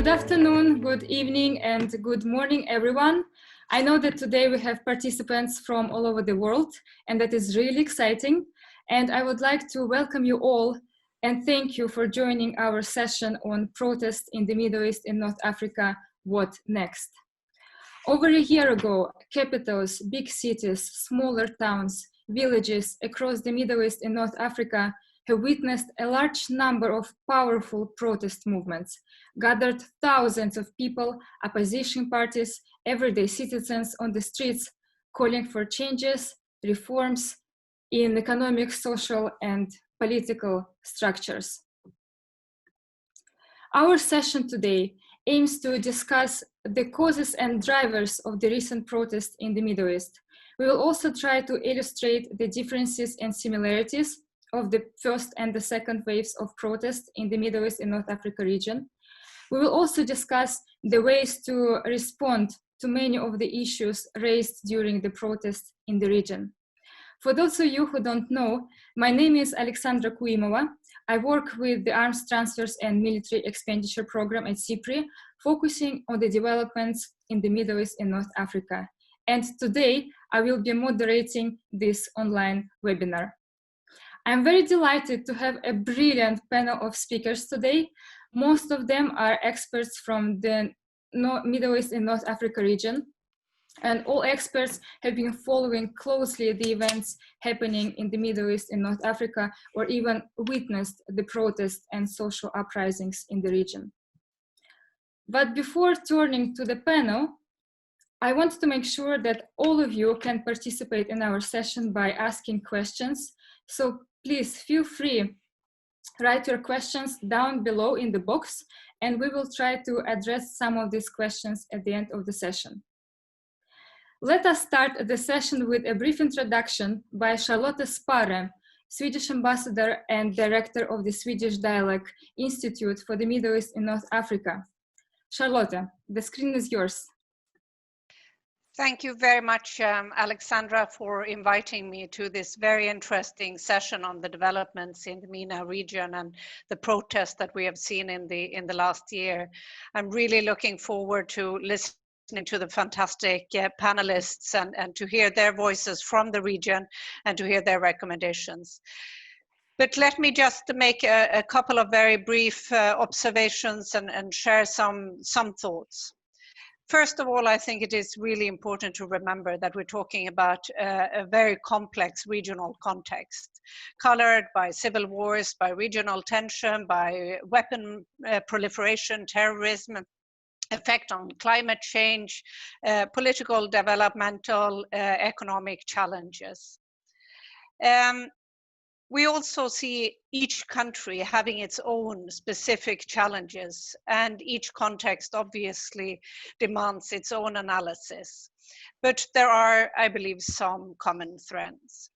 Good afternoon, good evening, and good morning, everyone. I know that today we have participants from all over the world, and that is really exciting. And I would like to welcome you all and thank you for joining our session on protests in the Middle East and North Africa, What Next? Over a year ago, capitals, big cities, smaller towns, villages across the Middle East and North Africa have witnessed a large number of powerful protest movements, gathered thousands of people, opposition parties, everyday citizens on the streets, calling for changes, reforms in economic, social, and political structures. Our session today aims to discuss the causes and drivers of the recent protests in the Middle East. We will also try to illustrate the differences and similarities of the first and the second waves of protests in the Middle East and North Africa region. We will also discuss the ways to respond to many of the issues raised during the protests in the region. For those of you who don't know, my name is Alexandra Kuimova. I work with the Arms Transfers and Military Expenditure program at SIPRI, focusing on the developments in the Middle East and North Africa. And today, I will be moderating this online webinar. I'm very delighted to have a brilliant panel of speakers today. Most of them are experts from the Middle East and North Africa region. And all experts have been following closely the events happening in the Middle East and North Africa, or even witnessed the protests and social uprisings in the region. But before turning to the panel, I want to make sure that all of you can participate in our session by asking questions. So please feel free, write your questions down below in the box, and we will try to address some of these questions at the end of the session. Let us start the session with a brief introduction by Charlotta Sparre, Swedish ambassador and director of the Swedish Dialogue Institute for the Middle East and North Africa. Charlotta, the screen is yours. Thank you very much, Alexandra, for inviting me to this very interesting session on the developments in the MENA region and the protests that we have seen in the last year. I'm really looking forward to listening to the fantastic panelists and to hear their voices from the region and to hear their recommendations. But let me just make a couple of very brief observations and share some thoughts. First of all, I think it is really important to remember that we're talking about a very complex regional context, colored by civil wars, by regional tension, by weapon proliferation, terrorism, effect on climate change, political, developmental, economic challenges. We also see each country having its own specific challenges, and each context obviously demands its own analysis. But there are, I believe, some common threads.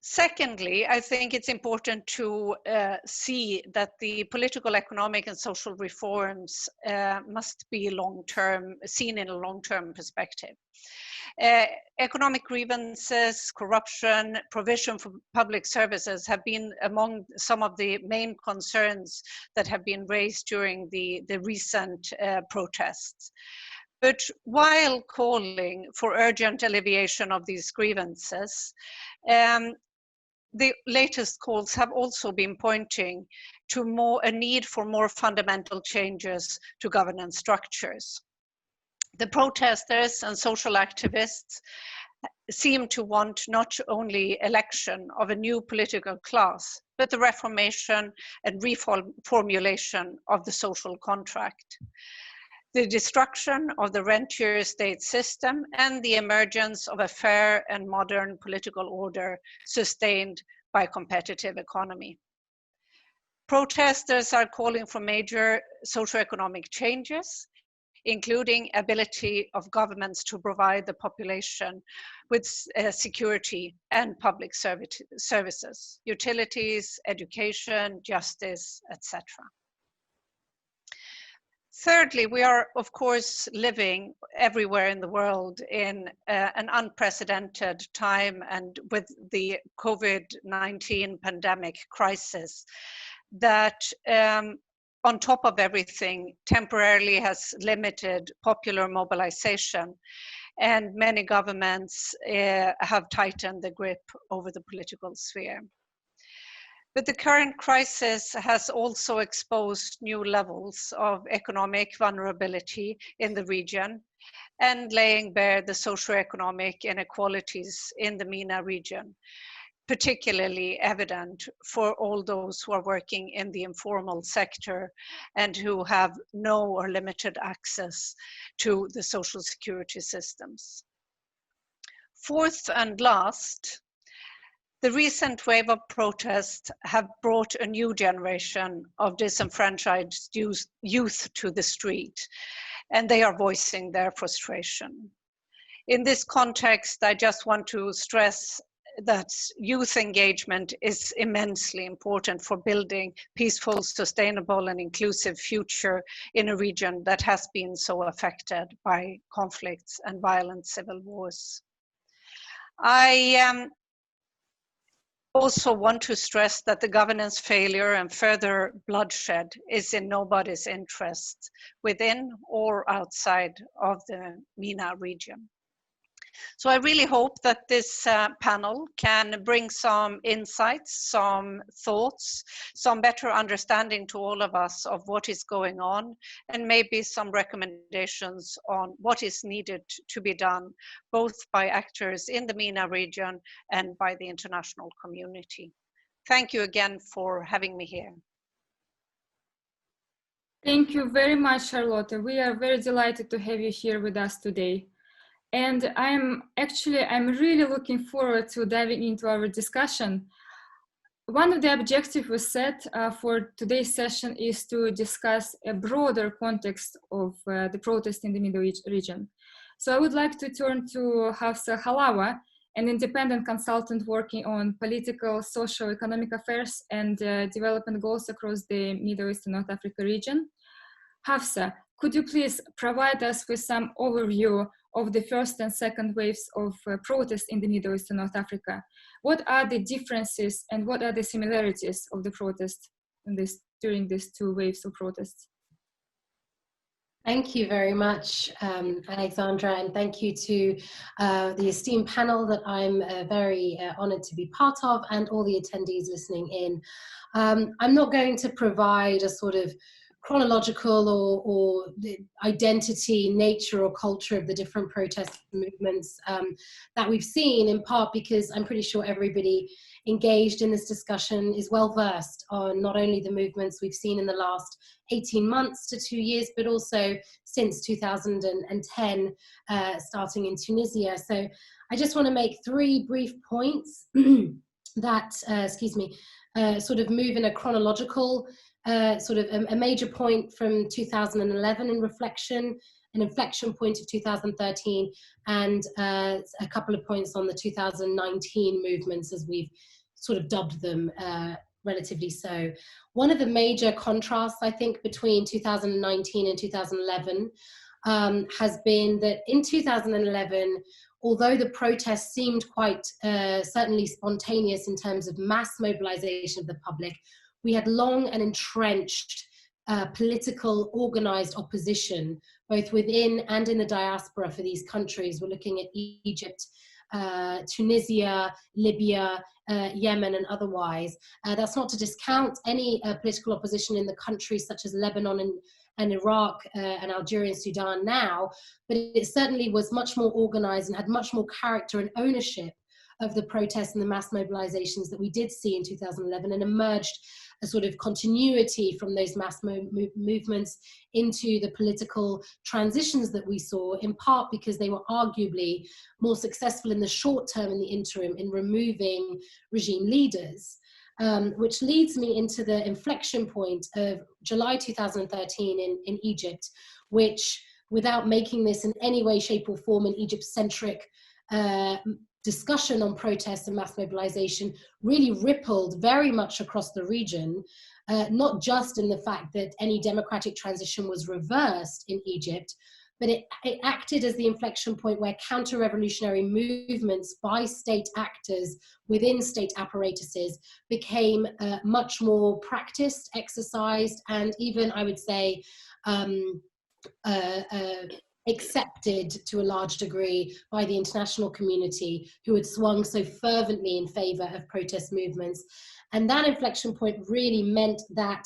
Secondly, I think it's important to see that the political, economic, and social reforms must be long-term, seen in a long-term perspective. Economic grievances, corruption, provision for public services have been among some of the main concerns that have been raised during the recent protests. But while calling for urgent alleviation of these grievances, the latest calls have also been pointing to a need for more fundamental changes to governance structures. The protesters and social activists seem to want not only election of a new political class, but the reformation and reformulation of the social contract, the destruction of the rentier state system, and the emergence of a fair and modern political order sustained by competitive economy. Protesters are calling for major socioeconomic changes, including ability of governments to provide the population with security and public services, utilities, education, justice, etc. Thirdly, we are, of course, living everywhere in the world in an unprecedented time, and with the COVID-19 pandemic crisis that on top of everything, temporarily has limited popular mobilization, and many governments have tightened the grip over the political sphere. But the current crisis has also exposed new levels of economic vulnerability in the region and laying bare the socioeconomic inequalities in the MENA region, particularly evident for all those who are working in the informal sector and who have no or limited access to the social security systems. Fourth and last, the recent wave of protests have brought a new generation of disenfranchised youth to the street, and they are voicing their frustration. In this context, I just want to stress that youth engagement is immensely important for building peaceful, sustainable, and inclusive future in a region that has been so affected by conflicts and violent civil wars. I also want to stress that the governance failure and further bloodshed is in nobody's interest within or outside of the MENA region. So I really hope that this panel can bring some insights, some thoughts, some better understanding to all of us of what is going on, and maybe some recommendations on what is needed to be done, both by actors in the MENA region and by the international community. Thank you again for having me here. Thank you very much, Charlotta. We are very delighted to have you here with us today. And I'm really looking forward to diving into our discussion. One of the objectives we set for today's session is to discuss a broader context of the protest in the Middle East region. So I would like to turn to Hafsa Halawa, an independent consultant working on political, social, economic affairs and development goals across the Middle East and North Africa region. Hafsa, could you please provide us with some overview of the first and second waves of protests in the Middle East and North Africa? What are the differences and what are the similarities of the protest during these two waves of protests? Thank you very much, Alexandra, and thank you to the esteemed panel that I'm very honored to be part of, and all the attendees listening in. I'm not going to provide a sort of chronological or the identity, nature or culture of the different protest movements that we've seen, in part because I'm pretty sure everybody engaged in this discussion is well versed on not only the movements we've seen in the last 18 months to 2 years, but also since 2010, starting in Tunisia. So I just want to make 3 brief points that, sort of move in a chronological sort of a major point from 2011 in reflection, an inflection point of 2013, and a couple of points on the 2019 movements, as we've sort of dubbed them, relatively so. One of the major contrasts, I think, between 2019 and 2011 has been that in 2011, although the protests seemed quite certainly spontaneous in terms of mass mobilization of the public, we had long and entrenched political organized opposition, both within and in the diaspora for these countries. We're looking at Egypt, Tunisia, Libya, Yemen, and otherwise. That's not to discount any political opposition in the countries such as Lebanon and Iraq and Algeria and Sudan now, but it certainly was much more organized and had much more character and ownership of the protests and the mass mobilizations that we did see in 2011, and emerged a sort of continuity from those mass movements into the political transitions that we saw, in part because they were arguably more successful in the short term, in the interim, in removing regime leaders. Which leads me into the inflection point of July 2013 in Egypt, which, without making this in any way, shape or form an Egypt-centric discussion on protests and mass mobilization, really rippled very much across the region, not just in the fact that any democratic transition was reversed in Egypt, but it acted as the inflection point where counter-revolutionary movements by state actors within state apparatuses became much more practiced, exercised, and even, I would say, accepted to a large degree by the international community, who had swung so fervently in favor of protest movements. And that inflection point really meant that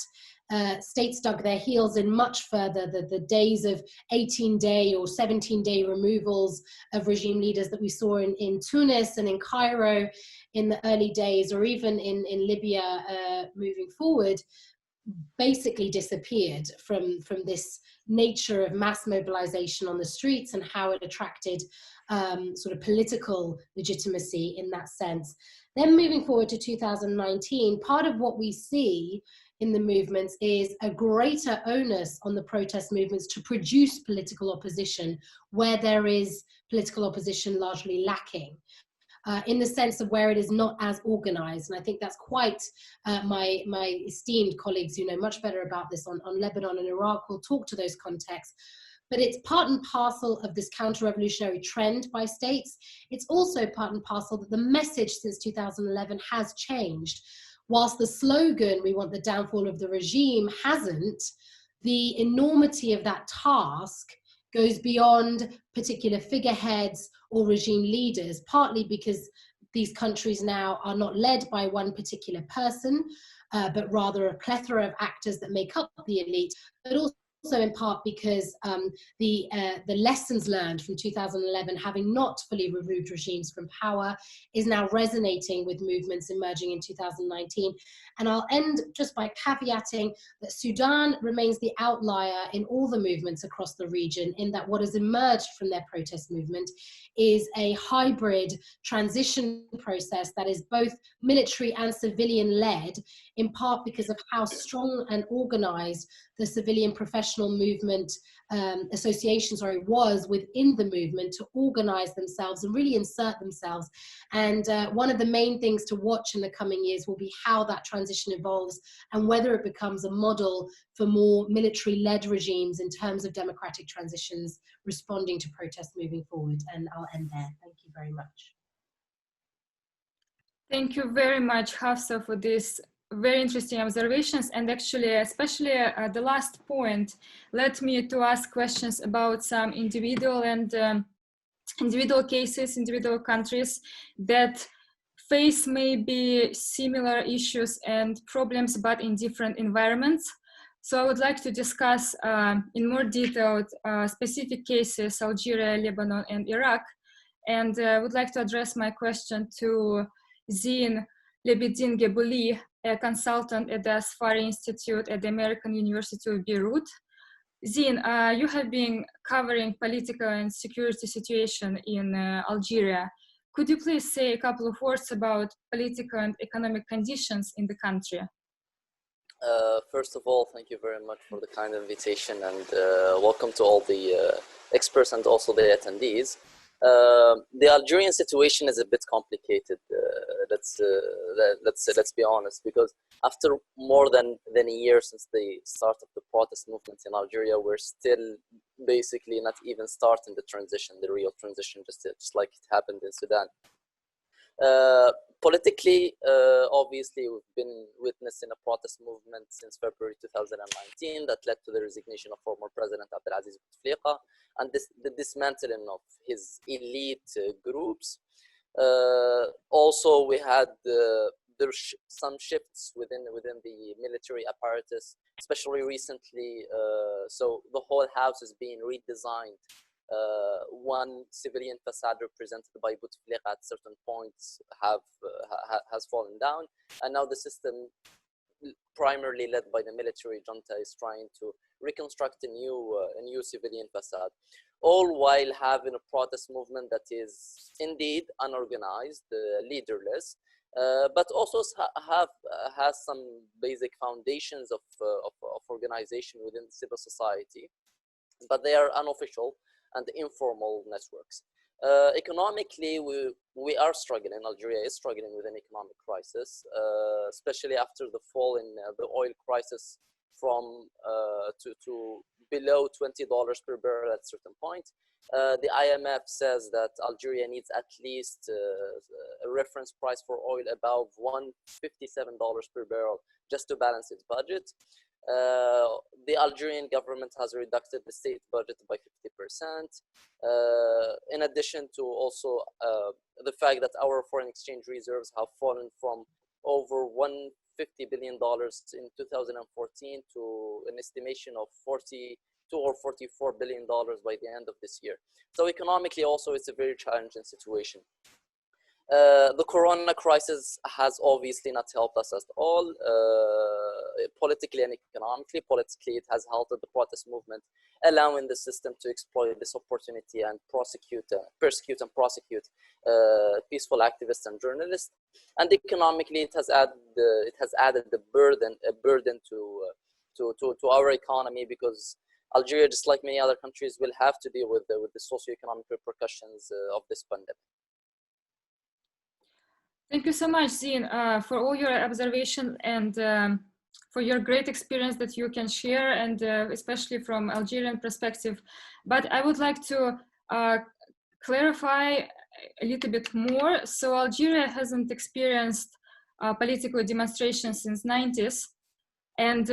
states dug their heels in much further. The days of 18-day or 17-day removals of regime leaders that we saw in Tunis and in Cairo in the early days, or even in Libya moving forward, basically disappeared from this nature of mass mobilization on the streets and how it attracted sort of political legitimacy in that sense. Then moving forward to 2019, part of what we see in the movements is a greater onus on the protest movements to produce political opposition where there is political opposition largely lacking. In the sense of where it is not as organized. And I think that's quite, my esteemed colleagues who know much better about this on Lebanon and Iraq will talk to those contexts. But it's part and parcel of this counter-revolutionary trend by states. It's also part and parcel that the message since 2011 has changed. Whilst the slogan, "we want the downfall of the regime," hasn't, the enormity of that task goes beyond particular figureheads or regime leaders, partly because these countries now are not led by one particular person, but rather a plethora of actors that make up the elite, but also in part because the lessons learned from 2011, having not fully removed regimes from power, is now resonating with movements emerging in 2019. And I'll end just by caveating that Sudan remains the outlier in all the movements across the region, in that what has emerged from their protest movement is a hybrid transition process that is both military and civilian led, in part because of how strong and organized the civilian professional movement association was within the movement to organize themselves and really insert themselves. And one of the main things to watch in the coming years will be how that transition evolves and whether it becomes a model for more military-led regimes in terms of democratic transitions responding to protests moving forward. And I'll end there. Thank you very much. Thank you very much, Hafsa, for this very interesting observations, and actually especially the last point led me to ask questions about some individual and individual cases, individual countries that face maybe similar issues and problems but in different environments. So I would like to discuss in more detail specific cases, Algeria, Lebanon and Iraq, and I would like to address my question to Zine, Labidine, Ghebouli, a consultant at the Asfari Institute at the American University of Beirut. Zine, you have been covering political and security situation in Algeria. Could you please say a couple of words about political and economic conditions in the country? First of all, thank you very much for the kind invitation, and welcome to all the experts and also the attendees. The Algerian situation is a bit complicated. Let's be honest, because after more than a year since the start of the protest movements in Algeria, we're still basically not even starting the transition, the real transition, just like it happened in Sudan. Politically, obviously, we've been witnessing a protest movement since February 2019 that led to the resignation of former President Abdelaziz Bouteflika and the dismantling of his elite groups. Also, we had some shifts within the military apparatus, especially recently. So the whole house is being redesigned. One civilian facade represented by Bouteflika at certain points has fallen down, and now the system, primarily led by the military junta, is trying to reconstruct a new civilian facade, all while having a protest movement that is indeed unorganized, leaderless, but also has some basic foundations of organization within civil society, but they are unofficial and informal networks. Economically, we are struggling. Algeria is struggling with an economic crisis, especially after the fall in the oil crisis from to below $20 per barrel at a certain point. The IMF says that Algeria needs at least a reference price for oil above $157 per barrel just to balance its budget. The Algerian government has reduced the state budget by 50%. In addition to also the fact that our foreign exchange reserves have fallen from over $150 billion in 2014 to an estimation of $42 or $44 billion by the end of this year. So economically also it's a very challenging situation. The corona crisis has obviously not helped us at all, politically and economically. Politically, it has halted the protest movement, allowing the system to exploit this opportunity and persecute and prosecute peaceful activists and journalists. And economically, it has added a burden to our economy, because Algeria, just like many other countries, will have to deal with the socioeconomic repercussions of this pandemic. Thank you so much, Zine, for all your observation and for your great experience that you can share, and especially from Algerian perspective. But I would like to clarify a little bit more. So Algeria hasn't experienced political demonstrations since 90s. And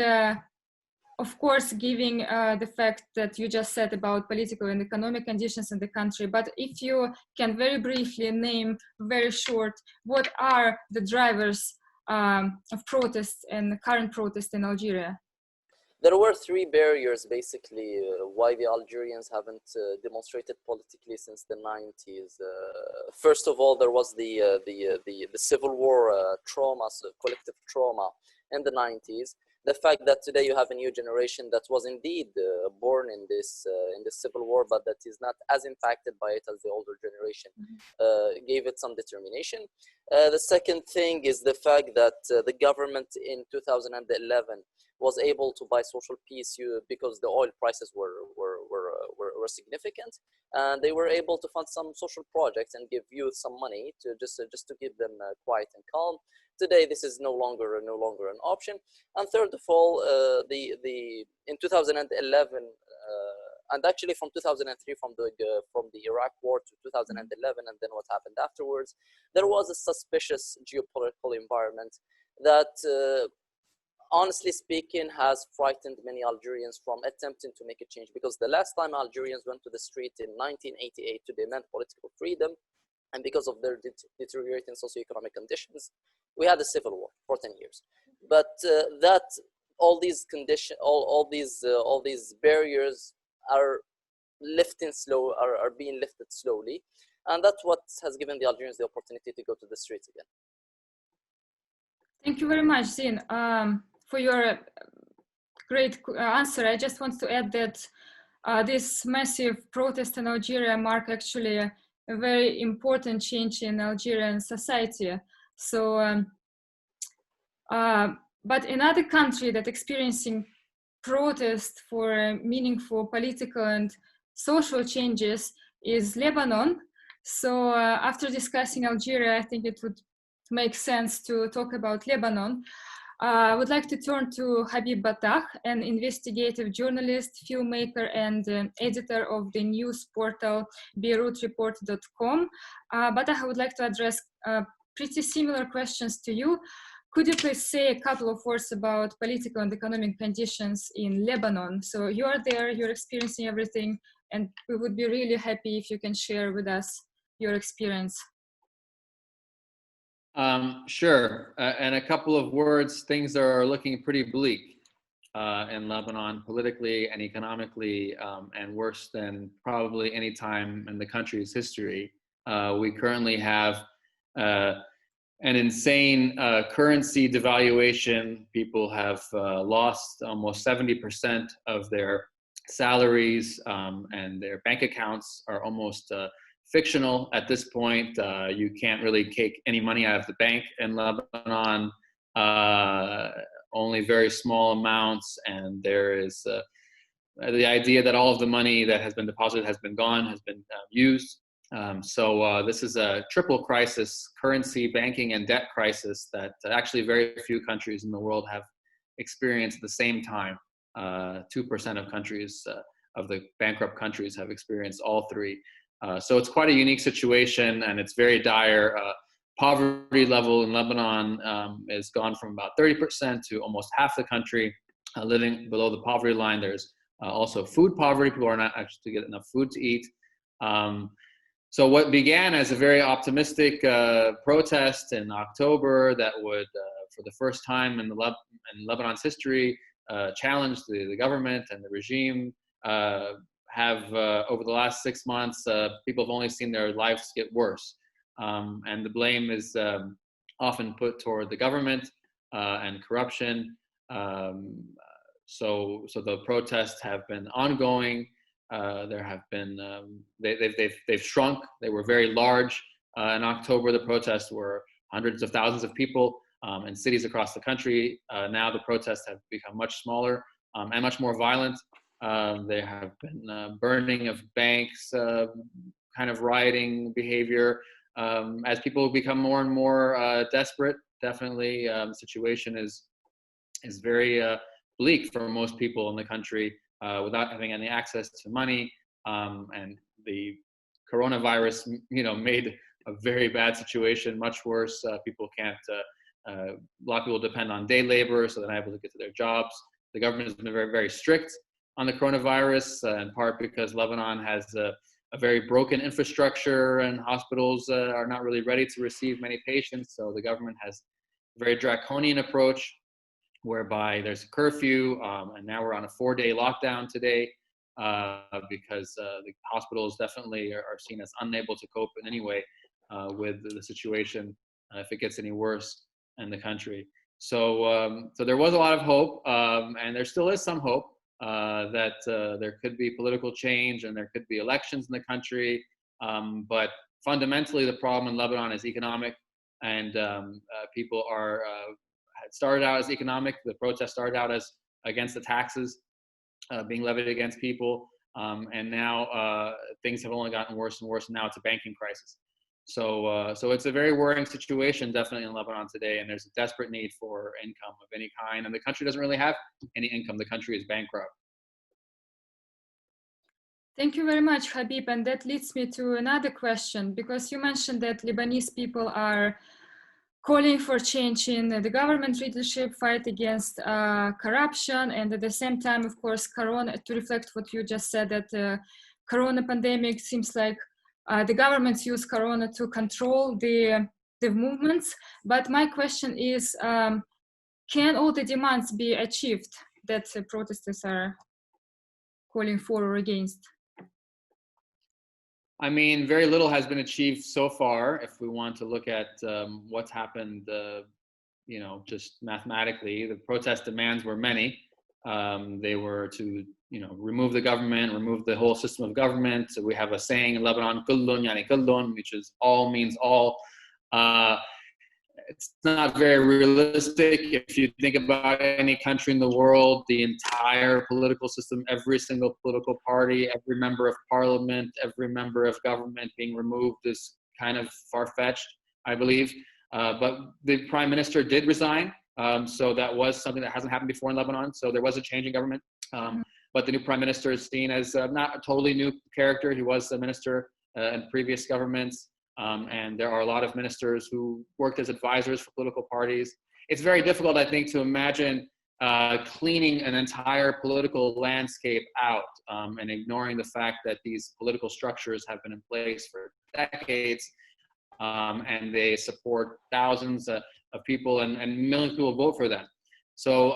of course, giving the fact that you just said about political and economic conditions in the country, but if you can very briefly name, very short, what are the drivers of protests and current protests in Algeria? There were three barriers, basically, why the Algerians haven't demonstrated politically since the 90s. First of all, there was the civil war trauma, so collective trauma in the 90s. The fact that today you have a new generation that was indeed born in this civil war, but that is not as impacted by it as the older generation, gave it some determination. The second thing is the fact that the government in 2011 was able to buy social peace because the oil prices were significant, and they were able to fund some social projects and give youth some money to just to keep them quiet and calm. Today, this is no longer an option. And third of all, in 2011, and actually from 2003, from the Iraq war to 2011, and then what happened afterwards, there was a suspicious geopolitical environment that, honestly speaking, has frightened many Algerians from attempting to make a change. Because the last time Algerians went to the street in 1988 to demand political freedom, and because of their deteriorating socioeconomic conditions, we had a civil war for 10 years. But all these conditions, all these barriers are being lifted slowly, and that's what has given the Algerians the opportunity to go to the streets again. Thank you very much, Zine, for your great answer. I just want to add that this massive protest in Algeria mark actually a very important change in Algerian society. So, but another country that experiencing protest for meaningful political and social changes is Lebanon. So after discussing Algeria, I think it would make sense to talk about Lebanon. I would like to turn to Habib Battah, an investigative journalist, filmmaker, and editor of the news portal BeirutReport.com. Battah, I would like to address pretty similar questions to you. Could you please say a couple of words about political and economic conditions in Lebanon? So you are there, you're experiencing everything, and we would be really happy if you can share with us your experience. Sure. And a couple of words, things are looking pretty bleak in Lebanon, politically and economically, and worse than probably any time in the country's history. We currently have an insane currency devaluation. People have lost almost 70% of their salaries, and their bank accounts are almost fictional at this point. You can't really take any money out of the bank in Lebanon, only very small amounts, and there is the idea that all of the money that has been deposited has been gone, has been used. So this is a triple crisis, currency, banking, and debt crisis that actually very few countries in the world have experienced at the same time. 2% of countries, of the bankrupt countries, have experienced all three. So it's quite a unique situation, and it's very dire. Poverty level in Lebanon has gone from about 30% to almost half the country living below the poverty line. There's also food poverty. People are not actually getting enough food to eat. So what began as a very optimistic protest in October that would, for the first time in Lebanon's history, challenge the government and the regime, have over the last 6 months, people have only seen their lives get worse. And the blame is often put toward the government and corruption. So the protests have been ongoing. There have been, they've shrunk. They were very large. In October, the protests were hundreds of thousands of people in cities across the country. Now the protests have become much smaller and much more violent. There have been burning of banks, kind of rioting behavior. As people become more and more desperate, definitely the situation is very bleak for most people in the country without having any access to money. And the coronavirus, made a very bad situation much worse. People can't, a lot of people depend on day labor, so they're not able to get to their jobs. The government has been very, very strict on the coronavirus, in part because Lebanon has a very broken infrastructure, and hospitals are not really ready to receive many patients. So the government has a very draconian approach, whereby there's a curfew, and now we're on a 4-day lockdown today because the hospitals definitely are seen as unable to cope in any way with the situation if it gets any worse in the country. So there was a lot of hope, and there still is some hope that there could be political change and there could be elections in the country. But fundamentally, the problem in Lebanon is economic, and people are it started out as economic. The protest started out as against the taxes being levied against people, and now things have only gotten worse and worse. And now it's a banking crisis. So it's a very worrying situation, definitely in Lebanon today. And there's a desperate need for income of any kind. And the country doesn't really have any income. The country is bankrupt. Thank you very much, Habib. And that leads me to another question, because you mentioned that Lebanese people are calling for change in the government leadership, fight against corruption, and at the same time, of course, Corona, to reflect what you just said, that Corona pandemic seems like the governments use Corona to control the movements. But my question is, can all the demands be achieved that the protesters are calling for or against? I mean, very little has been achieved so far. If we want to look at what's happened, just mathematically, the protest demands were many. They were to, remove the government, remove the whole system of government. So we have a saying in Lebanon, "Kullun yani kullun," which is all means all. It's not very realistic. If you think about any country in the world, the entire political system, every single political party, every member of parliament, every member of government being removed is kind of far-fetched, I believe. But the prime minister did resign. So that was something that hasn't happened before in Lebanon. So there was a change in government. But the new prime minister is seen as not a totally new character. He was a minister in previous governments. And there are a lot of ministers who worked as advisors for political parties. It's very difficult, I think, to imagine cleaning an entire political landscape out and ignoring the fact that these political structures have been in place for decades, and they support thousands of people, and millions of people vote for them. So,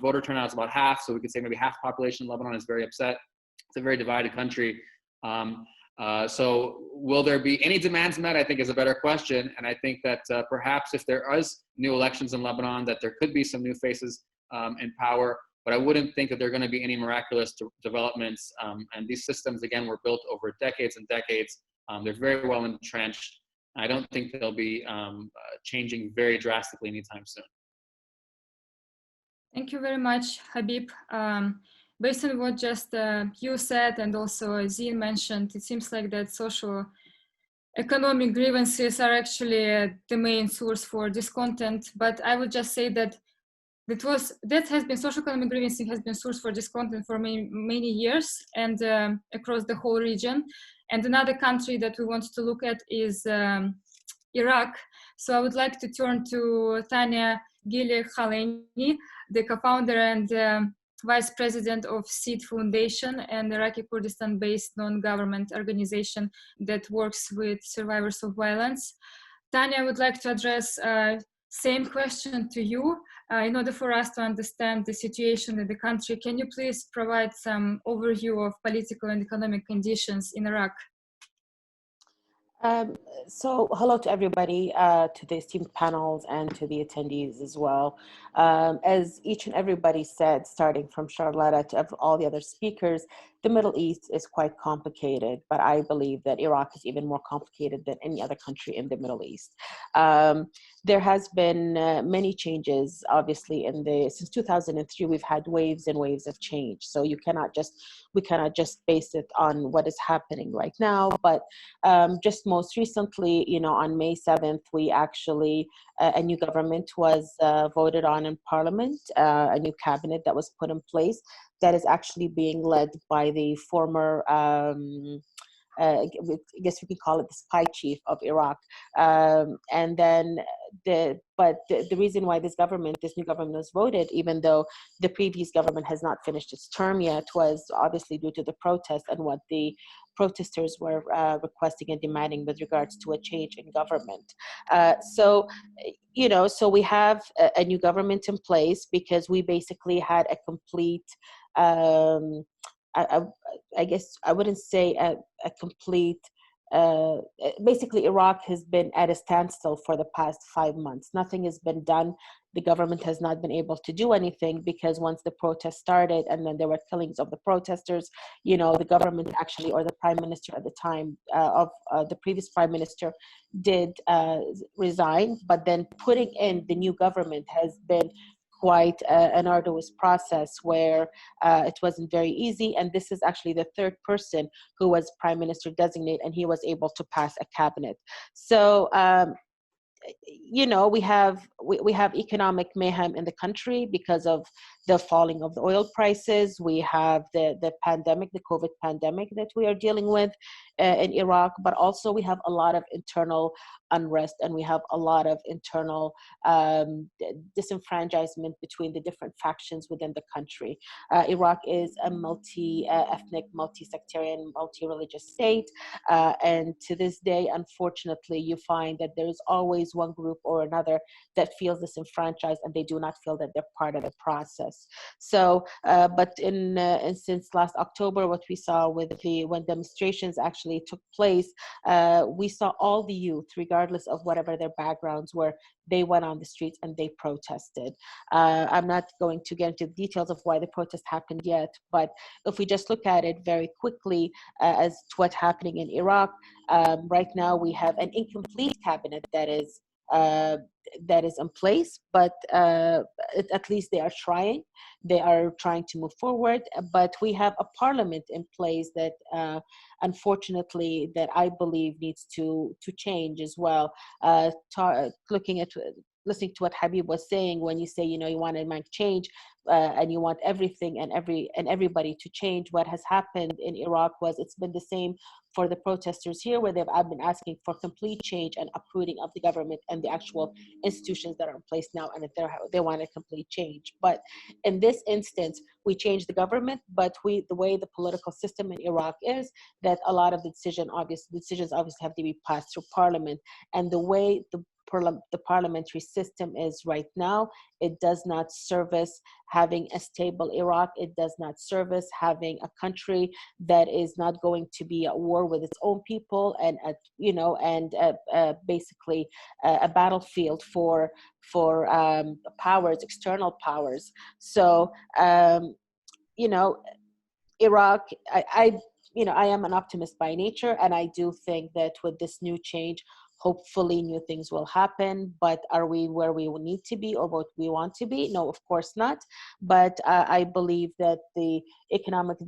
voter turnout is about half. So we could say maybe half the population in Lebanon is very upset. It's a very divided country. So will there be any demands met, I think, is a better question. And I think that perhaps if there is new elections in Lebanon, that there could be some new faces in power, but I wouldn't think that there are going to be any miraculous developments. And these systems, again, were built over decades and decades. They're very well entrenched. I don't think they'll be changing very drastically anytime soon. Thank you very much, Habib. Based on what just you said, and also Zine mentioned, it seems like that social economic grievances are actually the main source for discontent. But I would just say that that has been social economic grievancing has been source for this content for many years and across the whole region. And another country that we want to look at is Iraq. So I would like to turn to Tanya, Gilly, Khailany, the co-founder and vice president of SIPRI Foundation, an Iraqi Kurdistan-based non-government organization that works with survivors of violence. Tanya, I would like to address same question to you. In order for us to understand the situation in the country, can you please provide some overview of political and economic conditions in Iraq? So hello to everybody, to the esteemed panels and to the attendees as well. As each and everybody said, starting from Charlotta to all the other speakers, the Middle East is quite complicated, but I believe that Iraq is even more complicated than any other country in the Middle East. There has been many changes, obviously, since 2003, we've had waves and waves of change. So we cannot just base it on what is happening right now, but just most recently, on May 7th, we actually, a new government was voted on in Parliament, a new cabinet that was put in place that is actually being led by the former, I guess we could call it the spy chief of Iraq. And then the reason why this new government was voted, even though the previous government has not finished its term yet, was obviously due to the protest and what the protesters were requesting and demanding with regards to a change in government. So we have a new government in place because we basically had a complete, I guess I wouldn't say a complete, basically Iraq has been at a standstill for the past 5 months. Nothing has been done. The government has not been able to do anything because once the protest started and then there were killings of the protesters, the government actually, or the prime minister at the time the previous prime minister did resign, but then putting in the new government has been quite an arduous process where it wasn't very easy. And this is actually the third person who was prime minister designate, and he was able to pass a cabinet. So, we have economic mayhem in the country because of the falling of the oil prices. We have the pandemic, the COVID pandemic that we are dealing with in Iraq, but also we have a lot of internal unrest and we have a lot of internal disenfranchisement between the different factions within the country. Iraq is a multi-ethnic, multi-sectarian, multi-religious state, and to this day, unfortunately, you find that there is always one group or another that feels disenfranchised and they do not feel that they're part of the process. So, but since last October, what we saw when demonstrations actually took place, we saw all the youth, regardless of whatever their backgrounds were, they went on the streets and they protested. I'm not going to get into the details of why the protest happened yet, but if we just look at it very quickly as to what's happening in Iraq, right now we have an incomplete cabinet that is in place, but at least they are trying. They are trying to move forward, but we have a parliament in place that unfortunately that I believe needs to change as well. Listening to what Habib was saying, when you say, you want to make change and you want everything and everybody to change, what has happened in Iraq was it's been the same for the protesters here, where I've been asking for complete change and uprooting of the government and the actual institutions that are in place now, and they want a complete change. But in this instance, we changed the government, but the way the political system in Iraq is that a lot of the decisions obviously have to be passed through parliament, and the way the parliamentary system is right now, it does not service having a stable Iraq. It does not service having a country that is not going to be at war with its own people and basically a battlefield for powers, external powers. So Iraq, I am an optimist by nature, and I do think that with this new change, hopefully new things will happen. But are we where we need to be or what we want to be? No, of course not. But I believe that the economic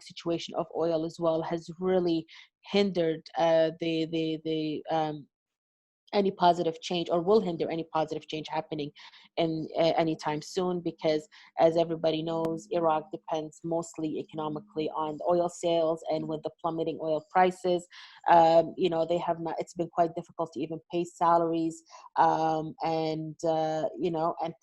situation of oil as well has really hindered any positive change, or will hinder any positive change happening in anytime soon, because as everybody knows, Iraq depends mostly economically on the oil sales, and with the plummeting oil prices, you know, they have not, it's been quite difficult to even pay salaries, and you know, and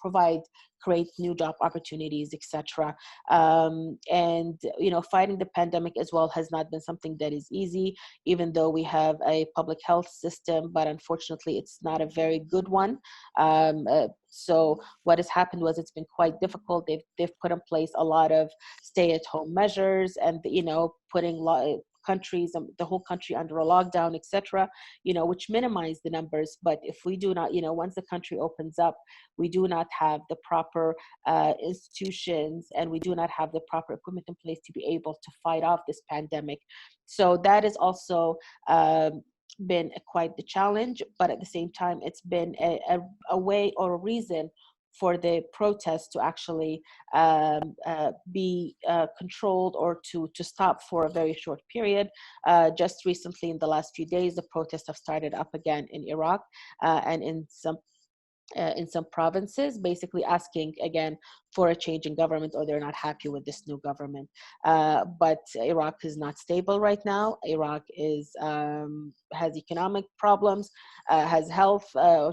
create new job opportunities, etc. And you know, fighting the pandemic as well has not been something that is easy, even though we have a public health system, but unfortunately it's not a very good one. So what has happened was, it's been quite difficult. They've put in place a lot of stay-at-home measures, and you know, putting countries, the whole country under a lockdown, etc., you know, which minimize the numbers. But if we do not, you know, once the country opens up, we do not have the proper institutions, and we do not have the proper equipment in place to be able to fight off this pandemic. So that is also been quite the challenge, but at the same time, it's been a way or a reason for the protests to actually be controlled, or to stop for a very short period. Just recently, in the last few days, the protests have started up again in Iraq, and in some provinces, basically asking again for a change in government, or they're not happy with this new government. But Iraq is not stable right now. Iraq has economic problems, has health,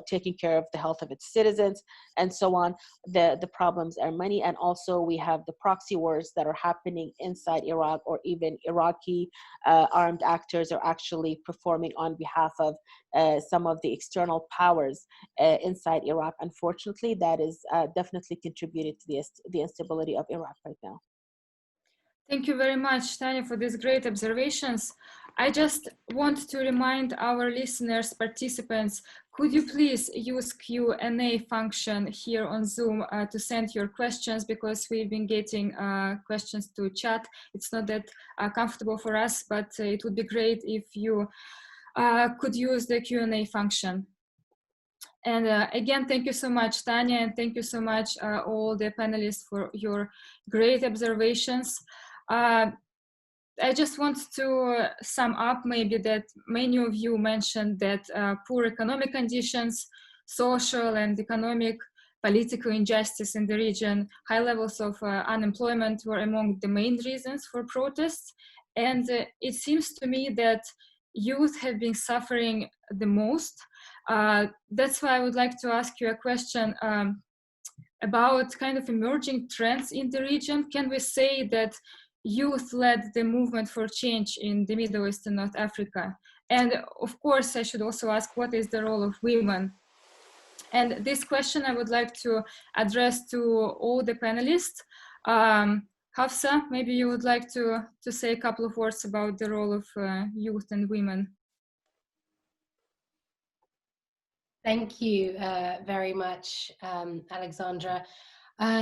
taking care of the health of its citizens, and so on. The problems are many, and also we have the proxy wars that are happening inside Iraq, or even Iraqi armed actors are actually performing on behalf of some of the external powers inside Iraq. Unfortunately, that is definitely contributed to the instability of Iraq right now. Thank you very much, Tanya, for these great observations. I just want to remind our listeners, participants, could you please use Q&A function here on Zoom to send your questions, because we've been getting questions to chat. It's not that comfortable for us, but it would be great if you could use the Q&A function. And again, thank you so much, Tanya, and thank you so much, all the panelists, for your great observations. I just want to sum up maybe that many of you mentioned that poor economic conditions, social and economic, political injustice in the region, high levels of unemployment were among the main reasons for protests. And it seems to me that youth have been suffering the most. That's why I would like to ask you a question about kind of emerging trends in the region. Can we say that youth led the movement for change in the Middle East and North Africa? And of course, I should also ask, what is the role of women? And this question I would like to address to all the panelists. Hafsa, maybe you would like to say a couple of words about the role of youth and women. Thank you very much, Alexandra.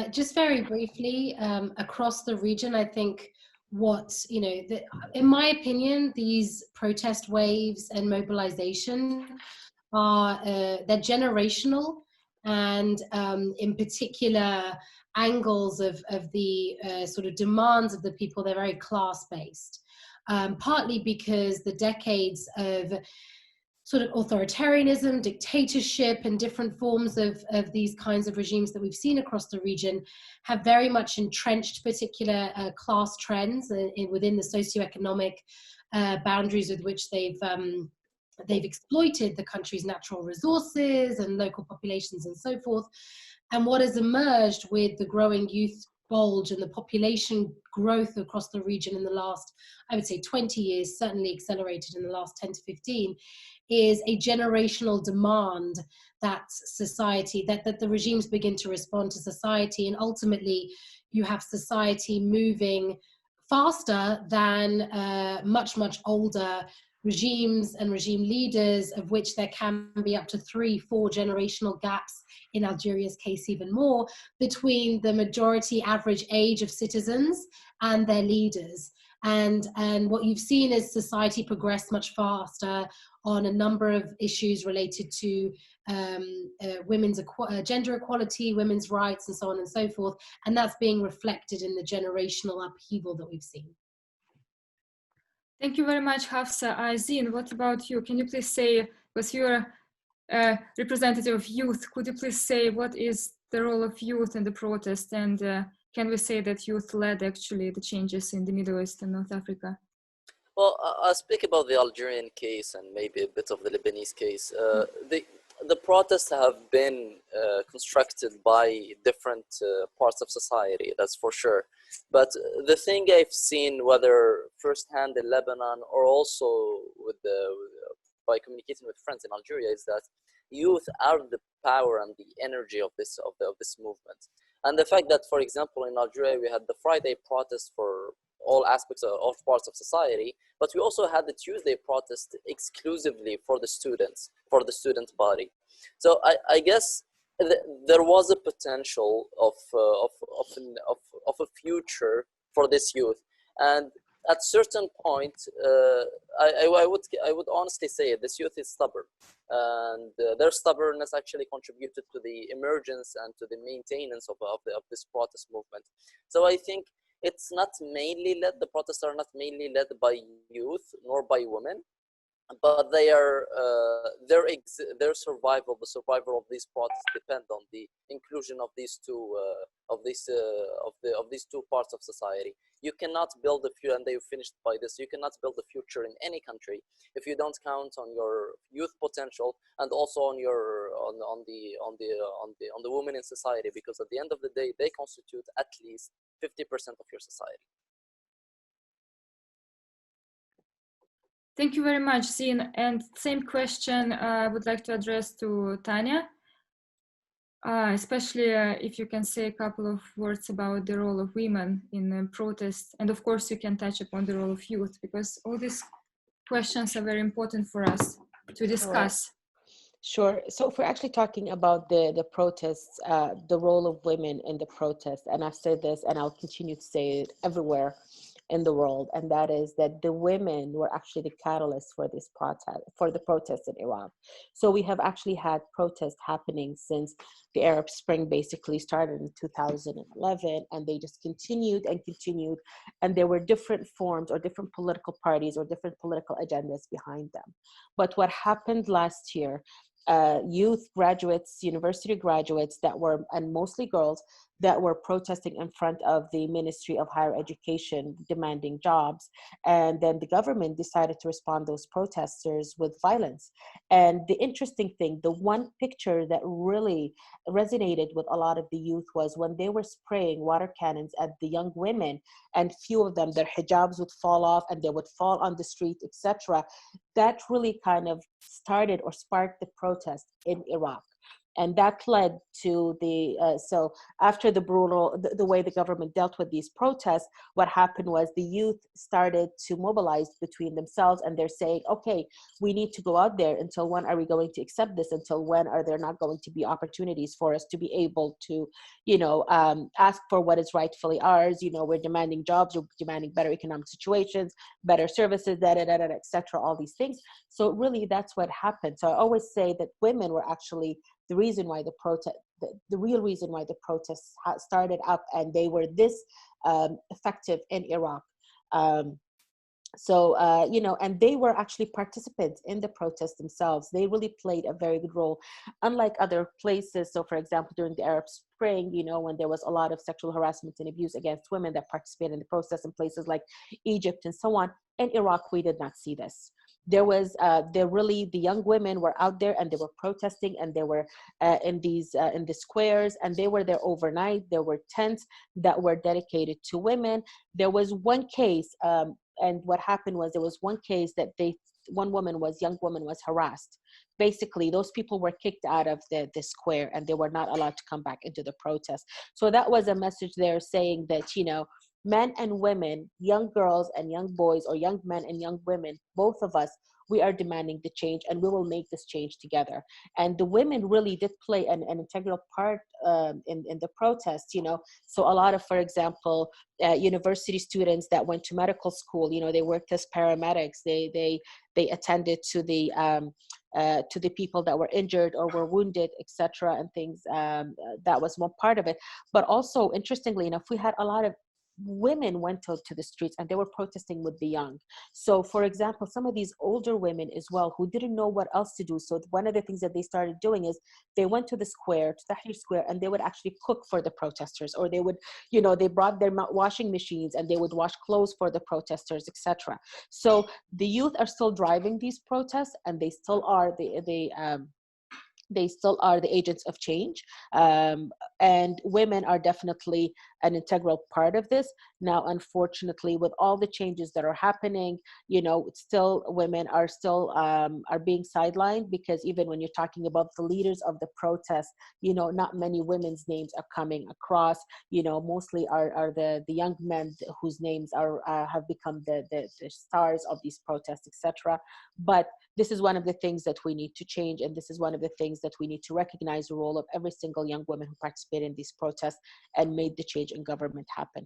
Just very briefly, across the region, I think in my opinion, these protest waves and mobilization are, they're generational, and in particular angles of the sort of demands of the people, they're very class-based, partly because the decades of sort of authoritarianism, dictatorship, and different forms of these kinds of regimes that we've seen across the region have very much entrenched particular class trends within the socioeconomic boundaries with which they've exploited the country's natural resources and local populations and so forth. And what has emerged with the growing youth bulge and the population growth across the region in the last, I would say, 20 years, certainly accelerated in the last 10 to 15, is a generational demand that society, that the regimes begin to respond to society, and ultimately you have society moving faster than much older regimes and regime leaders, of which there can be up to 3-4 generational gaps, in Algeria's case even more, between the majority average age of citizens and their leaders. And what you've seen is society progress much faster on a number of issues related to women's gender equality, women's rights, and so on and so forth. And that's being reflected in the generational upheaval that we've seen. Thank you very much, Hafsa. Zine, what about you? Can you please say, because you're representative of youth, could you please say what is the role of youth in the protest, and can we say that youth led actually the changes in the Middle East and North Africa? Well, I'll speak about the Algerian case and maybe a bit of the Lebanese case. The protests have been constructed by different parts of society, that's for sure. But the thing I've seen, whether firsthand in Lebanon or also by communicating with friends in Algeria, is that youth are the power and the energy of this movement. And the fact that, for example, in Algeria we had the Friday protest for all aspects of all parts of society, but we also had the Tuesday protest exclusively for the students, for the student body. So I guess there was a potential of a future for this youth, and at certain point, I would honestly say this youth is stubborn, and their stubbornness actually contributed to the emergence and to the maintenance of this protest movement. So I think it's not mainly led, the protests are not mainly led by youth nor by women, but they are their survival, the survival of these protests depend on the inclusion of these two parts of society. You cannot build a future, and they finished by this. You cannot build a future in any country if you don't count on your youth potential and also on the women in society, because at the end of the day, they constitute at least 50% of your society. Thank you very much, Zine. And same question I would like to address to Tanya, especially if you can say a couple of words about the role of women in protest. And of course, you can touch upon the role of youth, because all these questions are very important for us to discuss. Sure. So if we're actually talking about the protests, the role of women in the protest, and I've said this and I'll continue to say it everywhere in the world, and that is that the women were actually the catalyst for this protest, for the protests in Iraq. So we have actually had protests happening since the Arab Spring basically started in 2011, and they just continued and continued, and there were different forms or different political parties or different political agendas behind them. But what happened last year, youth graduates, university graduates that were, and mostly girls, that were protesting in front of the Ministry of Higher Education demanding jobs. And then the government decided to respond to those protesters with violence. And the interesting thing, the one picture that really resonated with a lot of the youth was when they were spraying water cannons at the young women, and few of them, their hijabs would fall off and they would fall on the street, etc. That really kind of started or sparked the protest in Iraq. And that led to the, so after the brutal, the way the government dealt with these protests, what happened was the youth started to mobilize between themselves, and they're saying, okay, we need to go out there. Until when are we going to accept this? Until when are there not going to be opportunities for us to be able to, you know, ask for what is rightfully ours? You know, we're demanding jobs, we're demanding better economic situations, better services, etc., all these things. So really that's what happened. So I always say that women were actually the reason why the protest, the real reason why the protests started up, and they were this effective in Iraq. You know, and they were actually participants in the protests themselves. They really played a very good role, unlike other places. So for example, during the Arab Spring, you know, when there was a lot of sexual harassment and abuse against women that participated in the protest in places like Egypt and so on, in Iraq, we did not see this. There was, the young women were out there and they were protesting, and they were in the squares, and they were there overnight. There were tents that were dedicated to women. There was one case, and what happened was there was one case that young woman was harassed. Basically, those people were kicked out of the square, and they were not allowed to come back into the protest. So that was a message there saying that, you know, men and women, young girls and young boys, or young men and young women, both of us, we are demanding the change, and we will make this change together. And the women really did play an integral part in the protest, you know. So a lot of, for example, university students that went to medical school, you know, they worked as paramedics, they attended to the people that were injured or were wounded, etc. and things. That was one part of it. But also, interestingly enough, we had a lot of women went to the streets and they were protesting with the young. So for example, some of these older women as well who didn't know what else to do. So one of the things that they started doing is they went to the square, to Tahrir Square, and they would actually cook for the protesters, or they would, you know, they brought their washing machines and they would wash clothes for the protesters, etc. So the youth are still driving these protests, and they still are they still are the agents of change, and women are definitely an integral part of this. Now, unfortunately, with all the changes that are happening, you know, still women are still are being sidelined, because even when you're talking about the leaders of the protest, you know, not many women's names are coming across. You know, mostly are the young men whose names are have become the stars of these protests, etc. But this is one of the things that we need to change, and this is one of the things that we need to recognize the role of every single young woman who participated in these protests and made the change in government happen.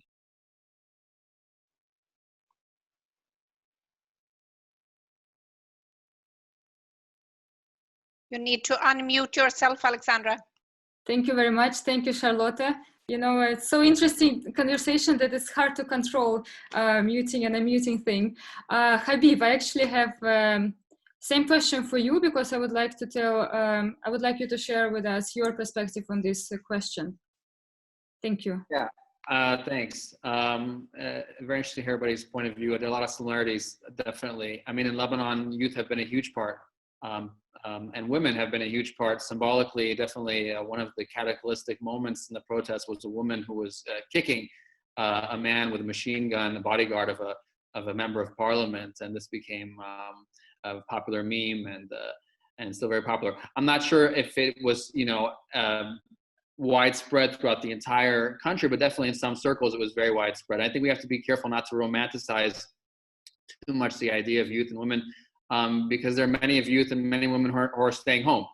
You need to unmute yourself, Alexandra. Thank you very much. Thank you, Charlotta. You know, it's so interesting conversation that it's hard to control muting and unmuting thing. Habib, I actually have same question for you, because I would like to tell, I would like you to share with us your perspective on this question. Thank you. Yeah, thanks. Very interesting to hear everybody's point of view. There are a lot of similarities, definitely. I mean, in Lebanon, youth have been a huge part, and women have been a huge part. Symbolically, definitely one of the cataclysmic moments in the protest was a woman who was kicking a man with a machine gun, a bodyguard of a member of parliament, and this became a popular meme and still very popular. I'm not sure if it was, you know, widespread throughout the entire country, but definitely in some circles it was very widespread. I think we have to be careful not to romanticize too much the idea of youth and women, because there are many of youth and many women who are staying home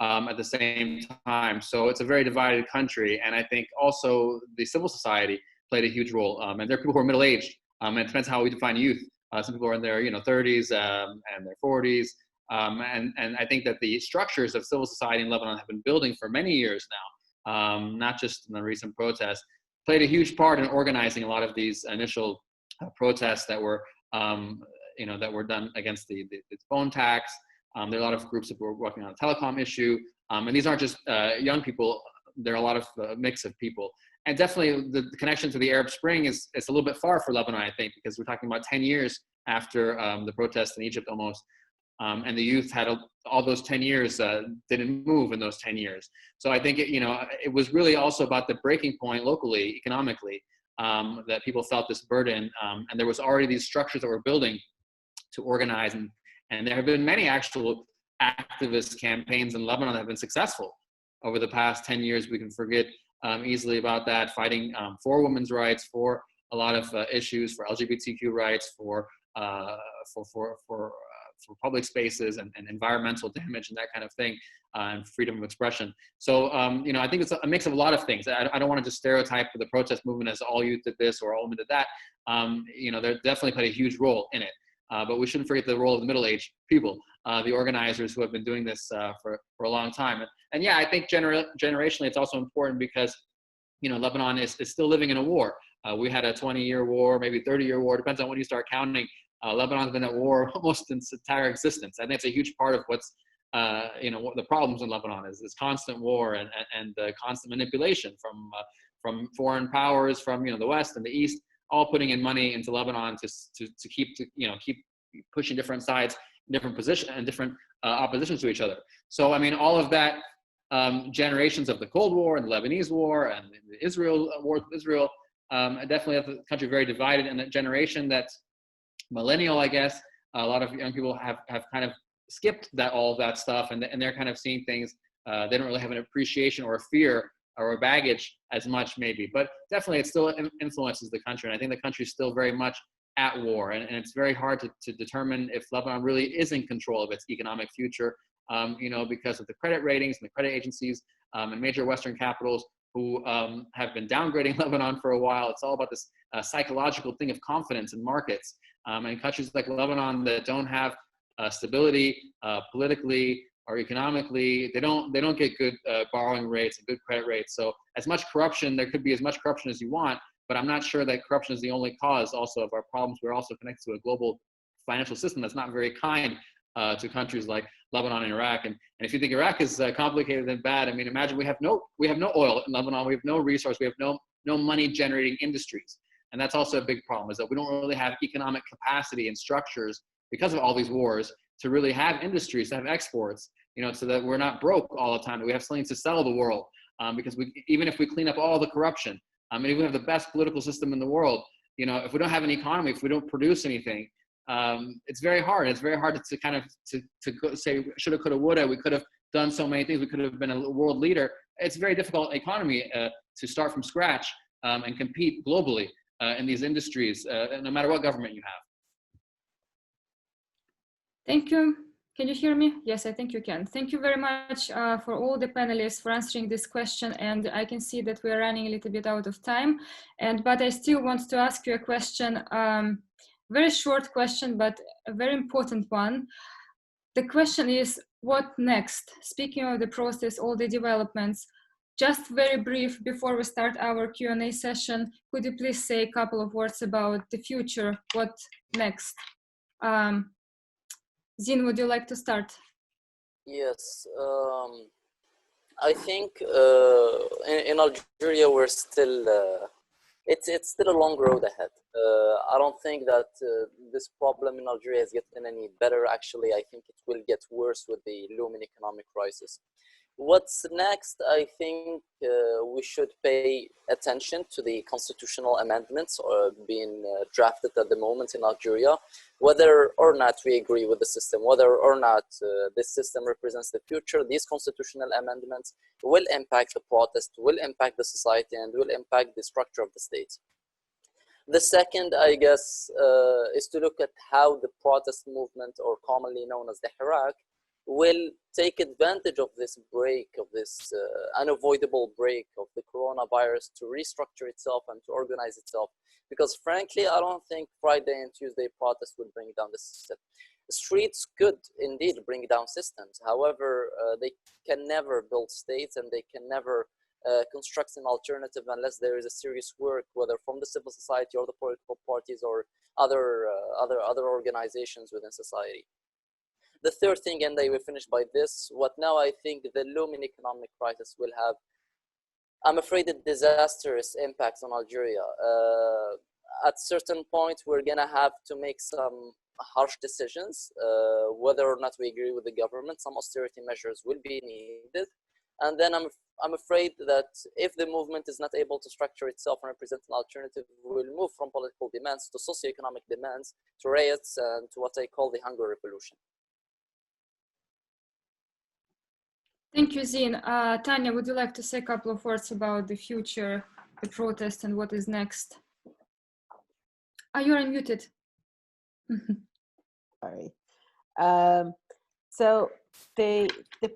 at the same time. So it's a very divided country, and I think also the civil society played a huge role. And there are people who are middle-aged, and it depends how we define youth. Some people are in their 30s and their 40s, and I think that the structures of civil society in Lebanon have been building for many years now, not just in the recent protests, played a huge part in organizing a lot of these initial protests that were that were done against the phone tax. There are a lot of groups that were working on a telecom issue, and these aren't just young people. There are a lot of mix of people. And definitely the connection to the Arab Spring is a little bit far for Lebanon, I think, because we're talking about 10 years after the protests in Egypt almost. And the youth had all those 10 years, didn't move in those 10 years. So I think, it was really also about the breaking point locally, economically, that people felt this burden. And there was already these structures that were building to organize. And there have been many actual activist campaigns in Lebanon that have been successful over the past 10 years. We can forget easily about that, fighting for women's rights, for a lot of issues, for LGBTQ rights, for public spaces and environmental damage and that kind of thing, and freedom of expression. So, I think it's a mix of a lot of things. I don't want to just stereotype the protest movement as all youth did this or all women did that. They definitely played a huge role in it. But we shouldn't forget the role of the middle-aged people, the organizers who have been doing this for a long time. And yeah, I think generationally it's also important because, Lebanon is still living in a war. We had a 20-year war, maybe 30-year war, depends on when you start counting. Lebanon's been at war almost its entire existence. I think it's a huge part of what's, what the problems in Lebanon is constant war and constant manipulation from foreign powers, from, the West and the East, all putting in money into Lebanon to keep pushing different sides, different positions and different oppositions to each other. So, I mean, all of that, generations of the Cold War and the Lebanese War and the Israel war with Israel, definitely have the country very divided. And that generation that's millennial, I guess, a lot of young people have kind of skipped all of that stuff, and they're kind of seeing things. They don't really have an appreciation or a fear or a baggage as much, maybe, but definitely it still influences the country. And I think the country is still very much at war, and it's very hard to determine if Lebanon really is in control of its economic future, because of the credit ratings and the credit agencies and major Western capitals who have been downgrading Lebanon for a while. It's all about this psychological thing of confidence in markets. And countries like Lebanon that don't have stability politically or economically, they don't get good borrowing rates and good credit rates. So as much corruption, there could be as much corruption as you want, but I'm not sure that corruption is the only cause also of our problems. We're also connected to a global financial system that's not very kind to countries like Lebanon and Iraq. And if you think Iraq is complicated and bad, I mean, imagine we have no oil in Lebanon, we have no resource, we have no money generating industries. And that's also a big problem, is that we don't really have economic capacity and structures because of all these wars to really have industries, to have exports, so that we're not broke all the time, that we have something to sell the world. Because even if we clean up all the corruption, and if we have the best political system in the world, if we don't have an economy, if we don't produce anything, it's very hard. It's very hard to kind of to say shoulda, coulda, woulda. We could have done so many things. We could have been a world leader. It's a very difficult economy to start from scratch and compete globally in these industries, no matter what government you have. Thank you. Can you hear me? Yes, I think you can. Thank you very much for all the panelists for answering this question. And I can see that we're running a little bit out of time. But I still want to ask you a question, very short question, but a very important one. The question is, what next? Speaking of the process, all the developments, just very brief before we start our Q&A session, could you please say a couple of words about the future? What next? Zine, would you like to start? Yes, I think in Algeria we're still, it's still a long road ahead. I don't think that this problem in Algeria is getting any better. Actually, I think it will get worse with the looming economic crisis. What's next? I think we should pay attention to the constitutional amendments being drafted at the moment in Algeria, whether or not we agree with the system, whether or not this system represents the future. These constitutional amendments will impact the protest, will impact the society, and will impact the structure of the state. The second, I guess, is to look at how the protest movement, or commonly known as the Hirak, will take advantage of this break, of this unavoidable break of the coronavirus to restructure itself and to organize itself. Because frankly, I don't think Friday and Tuesday protests will bring down the system. Streets could indeed bring down systems. However, they can never build states, and they can never construct an alternative unless there is a serious work, whether from the civil society or the political parties or other organizations within society. The third thing, and I will finish by this, what now I think the looming economic crisis will have, I'm afraid, a disastrous impact on Algeria. At certain point, we're gonna have to make some harsh decisions, whether or not we agree with the government. Some austerity measures will be needed. And then I'm afraid that if the movement is not able to structure itself and represent an alternative, we will move from political demands to socioeconomic demands, to riots, and to what I call the hunger revolution. Thank you, Zine. Tanya, would you like to say a couple of words about the future, the protest, and what is next? You're unmuted. Sorry. So the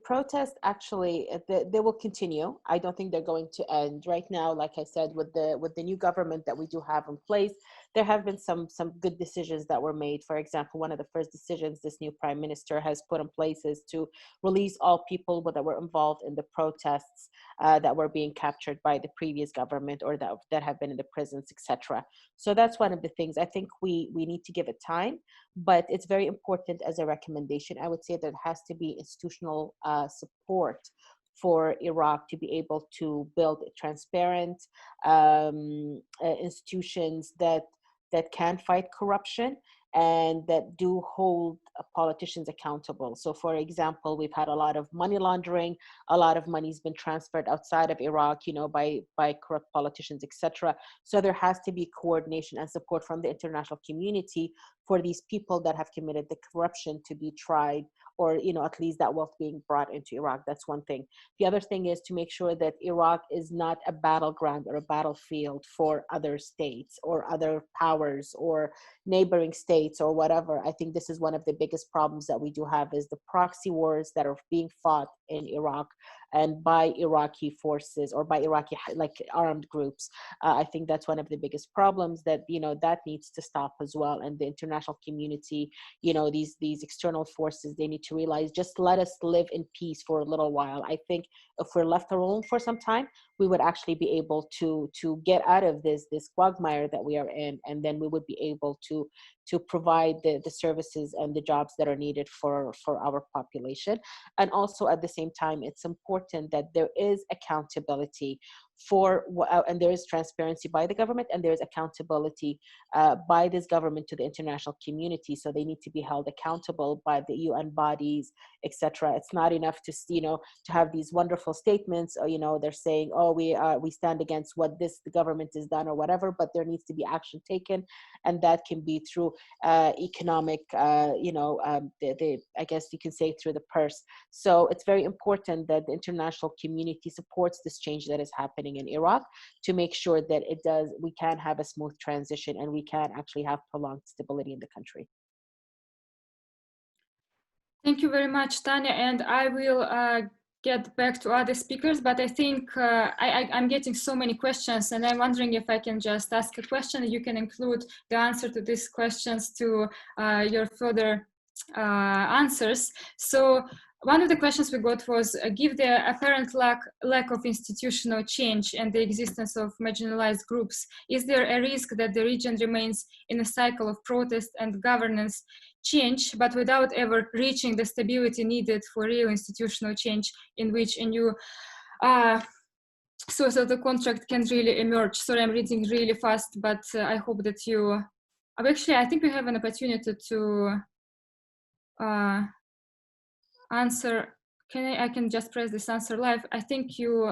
protest, actually, they will continue. I don't think they're going to end right now. Like I said, with the new government that we do have in place, there have been some good decisions that were made. For example, one of the first decisions this new prime minister has put in place is to release all people that were involved in the protests that were being captured by the previous government, or that have been in the prisons, etc. So that's one of the things. I think we need to give it time, but it's very important as a recommendation. I would say that it has to be institutional support for Iraq to be able to build transparent institutions that can fight corruption and that do hold politicians accountable. So for example, we've had a lot of money laundering, a lot of money's been transferred outside of Iraq, by corrupt politicians, etc. So there has to be coordination and support from the international community for these people that have committed the corruption to be tried, or at least that wealth being brought into Iraq. That's one thing. The other thing is to make sure that Iraq is not a battleground or a battlefield for other states or other powers or neighboring states or whatever. I think this is one of the biggest problems that we do have, is the proxy wars that are being fought in Iraq and by Iraqi forces or by Iraqi like armed groups. I think that's one of the biggest problems that, you know, that needs to stop as well. And the international community, you know, these external forces, they need to realize, just let us live in peace for a little while. I think if we're left alone for some time, we would actually be able to get out of this quagmire that we are in, and then we would be able to provide the services and the jobs that are needed for our population. And also at the same time, it's important that there is accountability for, and there is transparency by the government, and there is accountability by this government to the international community. So they need to be held accountable by the UN bodies, etc. It's not enough to, you know, to have these wonderful statements, or, you know, they're saying, oh, we stand against what the government has done or whatever, but there needs to be action taken, and that can be through economic, you know, I guess you can say through the purse. So it's very important that the international community supports this change that is happening in Iraq, to make sure that we can have a smooth transition and we can actually have prolonged stability in the country. Thank you very much, Tanya, and I will get back to other speakers, but I think I'm getting so many questions, and I'm wondering if I can just ask a question and you can include the answer to these questions to your further answers. So one of the questions we got was, give the apparent lack of institutional change and the existence of marginalized groups, is there a risk that the region remains in a cycle of protest and governance change, but without ever reaching the stability needed for real institutional change, in which a new source of the contract can really emerge? Sorry, I'm reading really fast, but I hope that you... Actually, I think we have an opportunity to answer. I can just press this answer live. I think you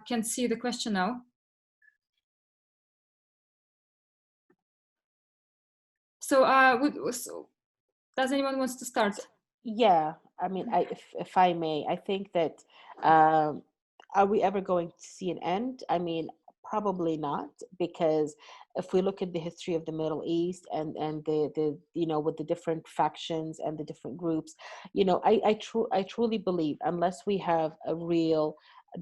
can see the question now. So, does anyone wants to start? Yeah, I mean, if I may, I think that are we ever going to see an end? I mean, probably not, because if we look at the history of the Middle East and the you know, with the different factions and the different groups, you know, I truly believe, unless we have a real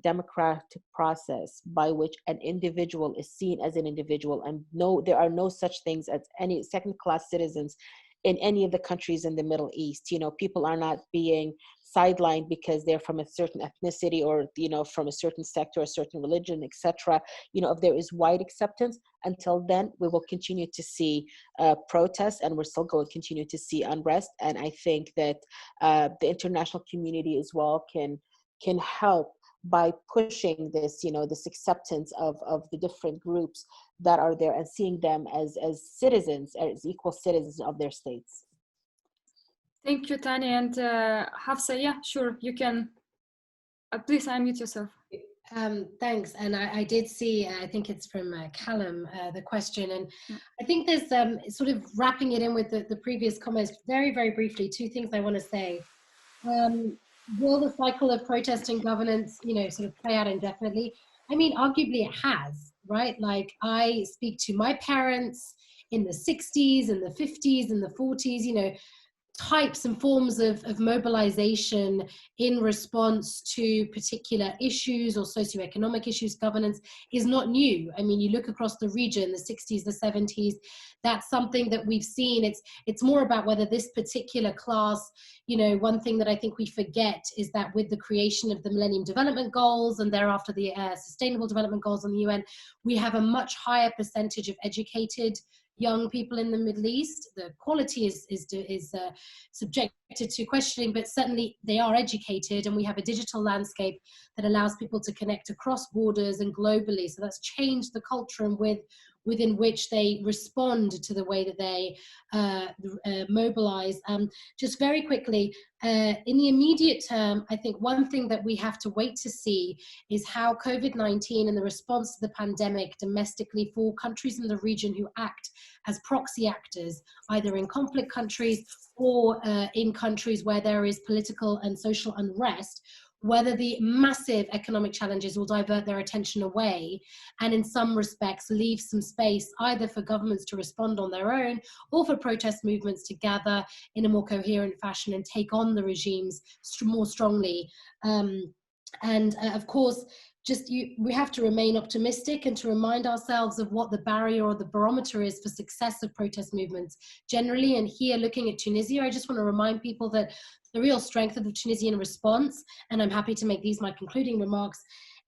democratic process by which an individual is seen as an individual, and there are no such things as any second-class citizens in any of the countries in the Middle East. You know, people are not being sidelined because they're from a certain ethnicity or, you know, from a certain sector, a certain religion, etc. You know, if there is wide acceptance, until then we will continue to see protests, and we're still going to continue to see unrest. And I think that the international community as well can help by pushing this, you know, this acceptance of the different groups that are there, and seeing them as citizens, as equal citizens of their states. Thank you, Tanya. And Hafsa, yeah, sure, you can. Please unmute yourself. Thanks. And I did see, I think it's from Callum, the question. And I think there's sort of wrapping it in with the previous comments, very, very briefly, two things I want to say. Will the cycle of protest and governance, you know, sort of play out indefinitely? I mean, arguably it has, right? Like, I speak to my parents in the 60s and the 50s and the 40s, you know, types and forms of mobilization in response to particular issues or socioeconomic issues. Governance is not new. I mean, you look across the region, the 60s, the 70s, that's something that we've seen. It's more about whether this particular class, you know, one thing that I think we forget is that with the creation of the Millennium Development Goals and thereafter the Sustainable Development Goals on the UN, we have a much higher percentage of educated young people in the Middle East. The quality is subjected to questioning, but certainly they are educated, and we have a digital landscape that allows people to connect across borders and globally. So that's changed the culture and within which they respond to the way that they mobilize. Just very quickly, in the immediate term, I think one thing that we have to wait to see is how COVID-19 and the response to the pandemic domestically for countries in the region who act as proxy actors, either in conflict countries or in countries where there is political and social unrest, whether the massive economic challenges will divert their attention away and in some respects leave some space either for governments to respond on their own or for protest movements to gather in a more coherent fashion and take on the regimes more strongly. Of course, we have to remain optimistic and to remind ourselves of what the barrier or the barometer is for success of protest movements generally. And here, looking at Tunisia, I just want to remind people that the real strength of the Tunisian response, and I'm happy to make these my concluding remarks,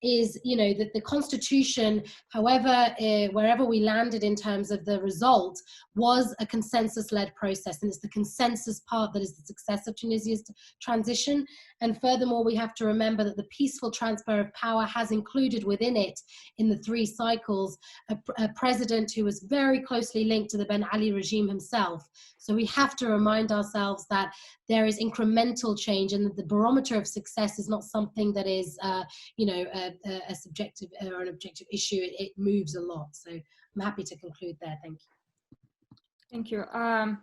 is, you know, that the constitution, however, wherever we landed in terms of the result, was a consensus-led process, and it's the consensus part that is the success of Tunisia's transition. And furthermore, we have to remember that the peaceful transfer of power has included within it, in the 3 cycles, a president who was very closely linked to the Ben Ali regime himself. So we have to remind ourselves that there is incremental change, and that the barometer of success is not something that is, you know, a subjective or an objective issue. It moves a lot. So I'm happy to conclude there. Thank you. Thank you.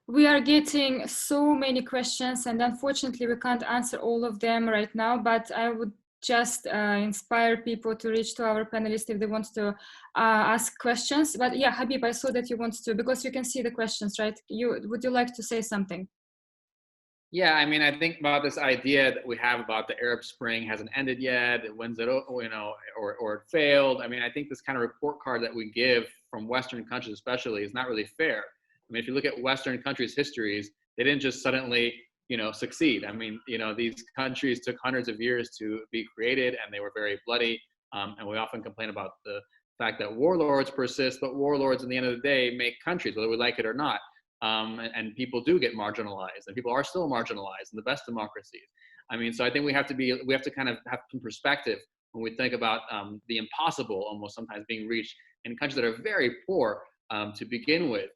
We are getting so many questions, and unfortunately we can't answer all of them right now, but I would just inspire people to reach to our panelists if they want to ask questions. But yeah, Habib, I saw that you want to, because you can see the questions, right? Would you like to say something? Yeah, I mean, I think about this idea that we have about the Arab Spring hasn't ended yet. When's it, you know, or it failed. I mean, I think this kind of report card that we give from Western countries, especially, is not really fair. I mean, if you look at Western countries' histories, they didn't just suddenly, you know, succeed. I mean, you know, these countries took hundreds of years to be created, and they were very bloody. And we often complain about the fact that warlords persist, but warlords, at the end of the day, make countries, whether we like it or not. And people do get marginalized, and people are still marginalized in the best democracies. I mean, so I think we have to kind of have some perspective when we think about the impossible almost sometimes being reached in countries that are very poor to begin with,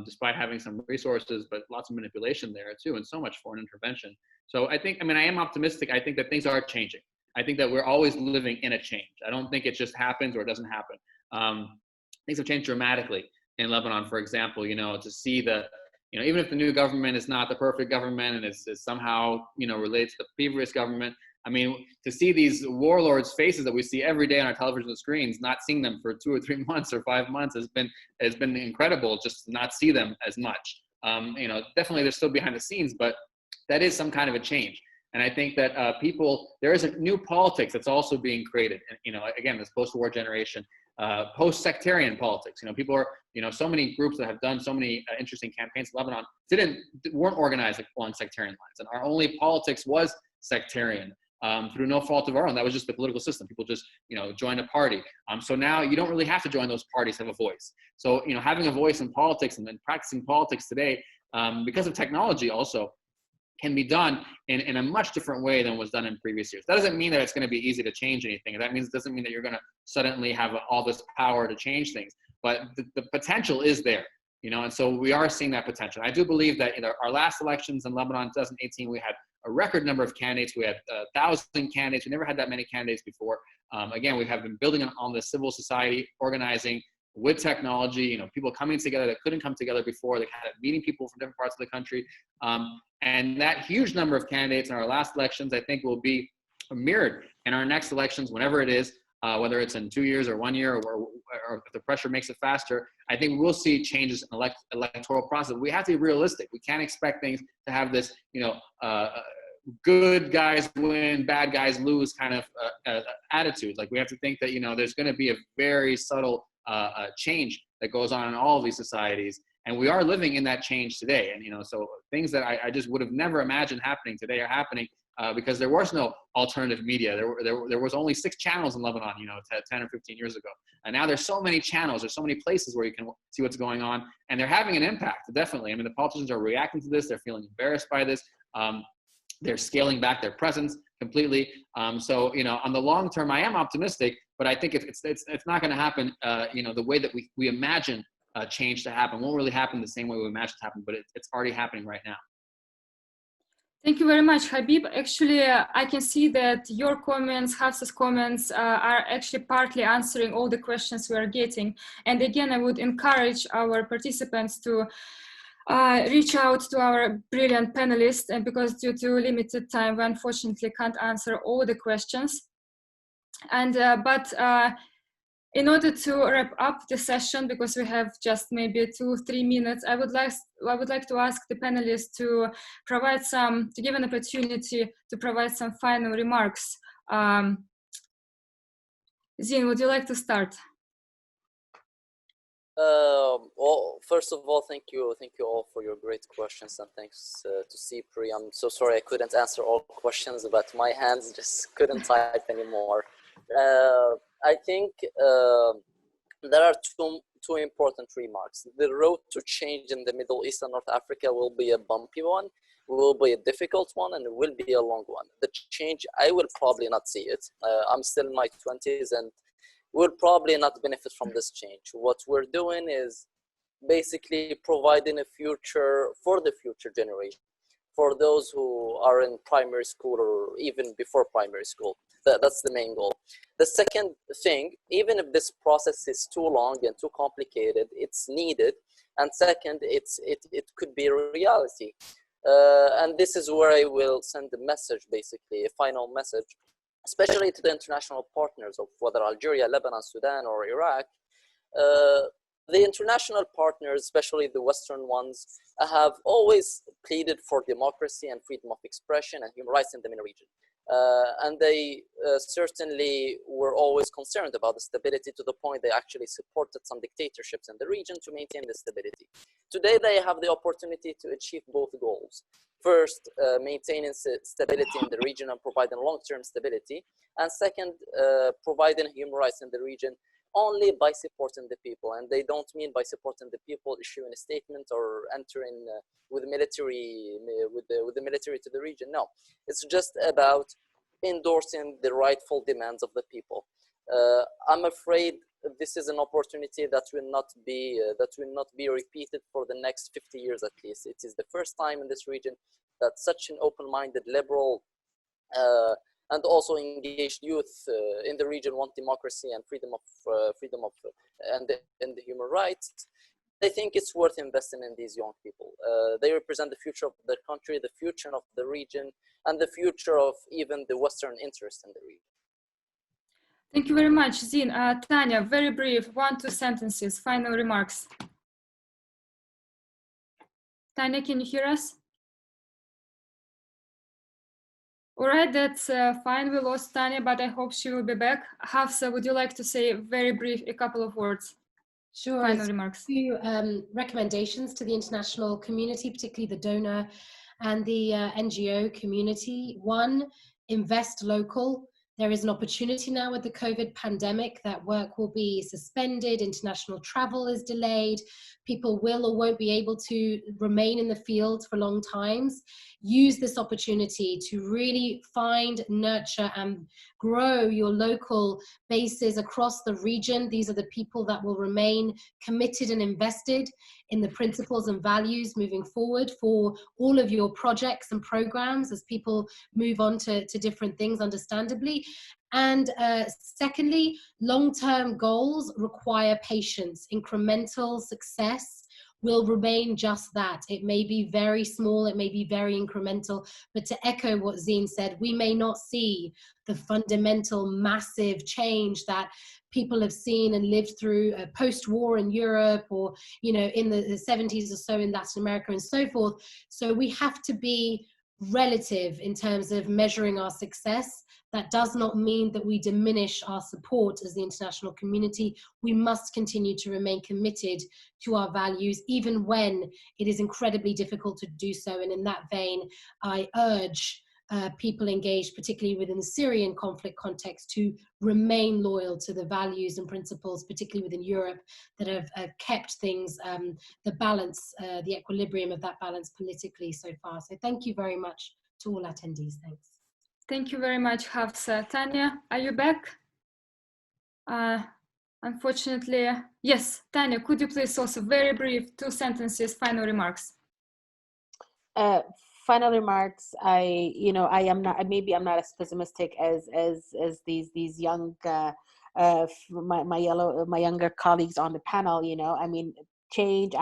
despite having some resources, but lots of manipulation there too, and so much foreign intervention. So I think, I mean, I am optimistic. I think that things are changing. I think that we're always living in a change. I don't think it just happens or it doesn't happen. Things have changed dramatically in Lebanon, for example, you know, to see the, you know, even if the new government is not the perfect government and is somehow, you know, related to the previous government, I mean, to see these warlords' faces that we see every day on our television screens, not seeing them for 2 or 3 months or 5 months has been incredible, just to not see them as much. You know, definitely they're still behind the scenes, but that is some kind of a change. And I think that there is a new politics that's also being created. And, you know, again, this post-war generation, post-sectarian politics. You know, people are, you know, so many groups that have done so many interesting campaigns in Lebanon weren't organized along sectarian lines. And our only politics was sectarian through no fault of our own. That was just the political system. People just, you know, joined a party. So now you don't really have to join those parties to have a voice. So, you know, having a voice in politics and then practicing politics today, because of technology also, can be done in a much different way than was done in previous years. That doesn't mean that it's going to be easy to change anything. That means it doesn't mean that you're going to suddenly have all this power to change things. But the potential is there, you know, and so we are seeing that potential. I do believe that in our last elections in Lebanon in 2018, we had a record number of candidates. We had 1,000 candidates. We never had that many candidates before. Again, we have been building on the civil society, organizing with technology, you know, people coming together that couldn't come together before. They kind of meeting people from different parts of the country. And that huge number of candidates in our last elections, I think, will be mirrored in our next elections, whenever it is, whether it's in 2 years or 1 year, or if the pressure makes it faster. I think we'll see changes in electoral process. We have to be realistic. We can't expect things to have this, you know, good guys win, bad guys lose kind of attitude. Like, we have to think that, you know, there's going to be a very subtle change that goes on in all of these societies. And we are living in that change today. And, you know, so things that I just would have never imagined happening today are happening because there was no alternative media. There was only 6 channels in Lebanon, you know, 10 or 15 years ago. And now there's so many channels, there's so many places where you can see what's going on. And they're having an impact, definitely. I mean, the politicians are reacting to this. They're feeling embarrassed by this. They're scaling back their presence completely. So, you know, on the long term, I am optimistic, but I think it's not going to happen, you know, the way that we imagine change to happen. It won't really happen the same way we imagine it to happen, but it's already happening right now. Thank you very much, Habib. Actually, I can see that your comments, Hafsa's comments, are actually partly answering all the questions we are getting. And again, I would encourage our participants to reach out to our brilliant panelists, and because due to limited time, we unfortunately can't answer all the questions. And but in order to wrap up the session, because we have just maybe 2-3 minutes, I would like to ask the panelists to give an opportunity to provide some final remarks. Zine, would you like to start? Well, first of all, thank you all for your great questions, and thanks to SIPRI. I'm so sorry I couldn't answer all questions, but my hands just couldn't type anymore. I think there are two important remarks. The road to change in the Middle East and North Africa will be a bumpy one, will be a difficult one, and it will be a long one. The change, I will probably not see it. I'm still in my 20s and will probably not benefit from this change. What we're doing is basically providing a future for the future generation, for those who are in primary school or even before primary school. That's the main goal. The second thing, even if this process is too long and too complicated, it's needed. And second, it could be a reality. And this is where I will send a message, basically, a final message, especially to the international partners of whether Algeria, Lebanon, Sudan, or Iraq. The international partners, especially the Western ones, have always pleaded for democracy and freedom of expression and human rights in the MENA region. And they certainly were always concerned about the stability, to the point they actually supported some dictatorships in the region to maintain the stability. Today, they have the opportunity to achieve both goals. First, maintaining stability in the region and providing long-term stability. And second, providing human rights in the region only by supporting the people. And they don't mean by supporting the people issuing a statement or entering with the military to the region. No, it's just about endorsing the rightful demands of the people. I'm afraid this is an opportunity that will not be repeated for the next 50 years at least. It is the first time in this region that such an open-minded, liberal, and also engaged youth in the region want democracy and freedom of and the human rights. I think it's worth investing in these young people. They represent the future of the country, the future of the region, and the future of even the Western interest in the region. Thank you very much, Zine. Tanya, very brief, 1-2 sentences, final remarks. Tanya, can you hear us? All right, that's fine. We lost Tanya, but I hope she will be back. Hafsa, would you like to say very brief, a couple of words? Sure. Final remarks. A few recommendations to the international community, particularly the donor and the NGO community. One, invest local. There is an opportunity now with the COVID pandemic that work will be suspended, international travel is delayed, people will or won't be able to remain in the field for long times. Use this opportunity to really find, nurture, and grow your local bases across the region. These are the people that will remain committed and invested in the principles and values moving forward for all of your projects and programs as people move on to different things, understandably. And secondly, long-term goals require patience. Incremental success will remain just that. It may be very small, it may be very incremental, but to echo what Zine said, we may not see the fundamental massive change that people have seen and lived through post-war in Europe, or in the 70s or so in Latin America and so forth. So we have to be relative in terms of measuring our success. That does not mean that we diminish our support as the international community. We must continue to remain committed to our values, even when it is incredibly difficult to do so. And in that vein, I urge people engaged, particularly within the Syrian conflict context, to remain loyal to the values and principles, particularly within Europe, that have kept things, the balance, the equilibrium of that balance politically so far. So thank you very much to all attendees. Thanks. Thank you very much, Hafsa. Tanya, are you back? Unfortunately, yes. Tanya, could you please also very brief, 2 sentences, final remarks? Final remarks. I am not. Maybe I'm not as pessimistic as these young my younger colleagues on the panel. I mean, change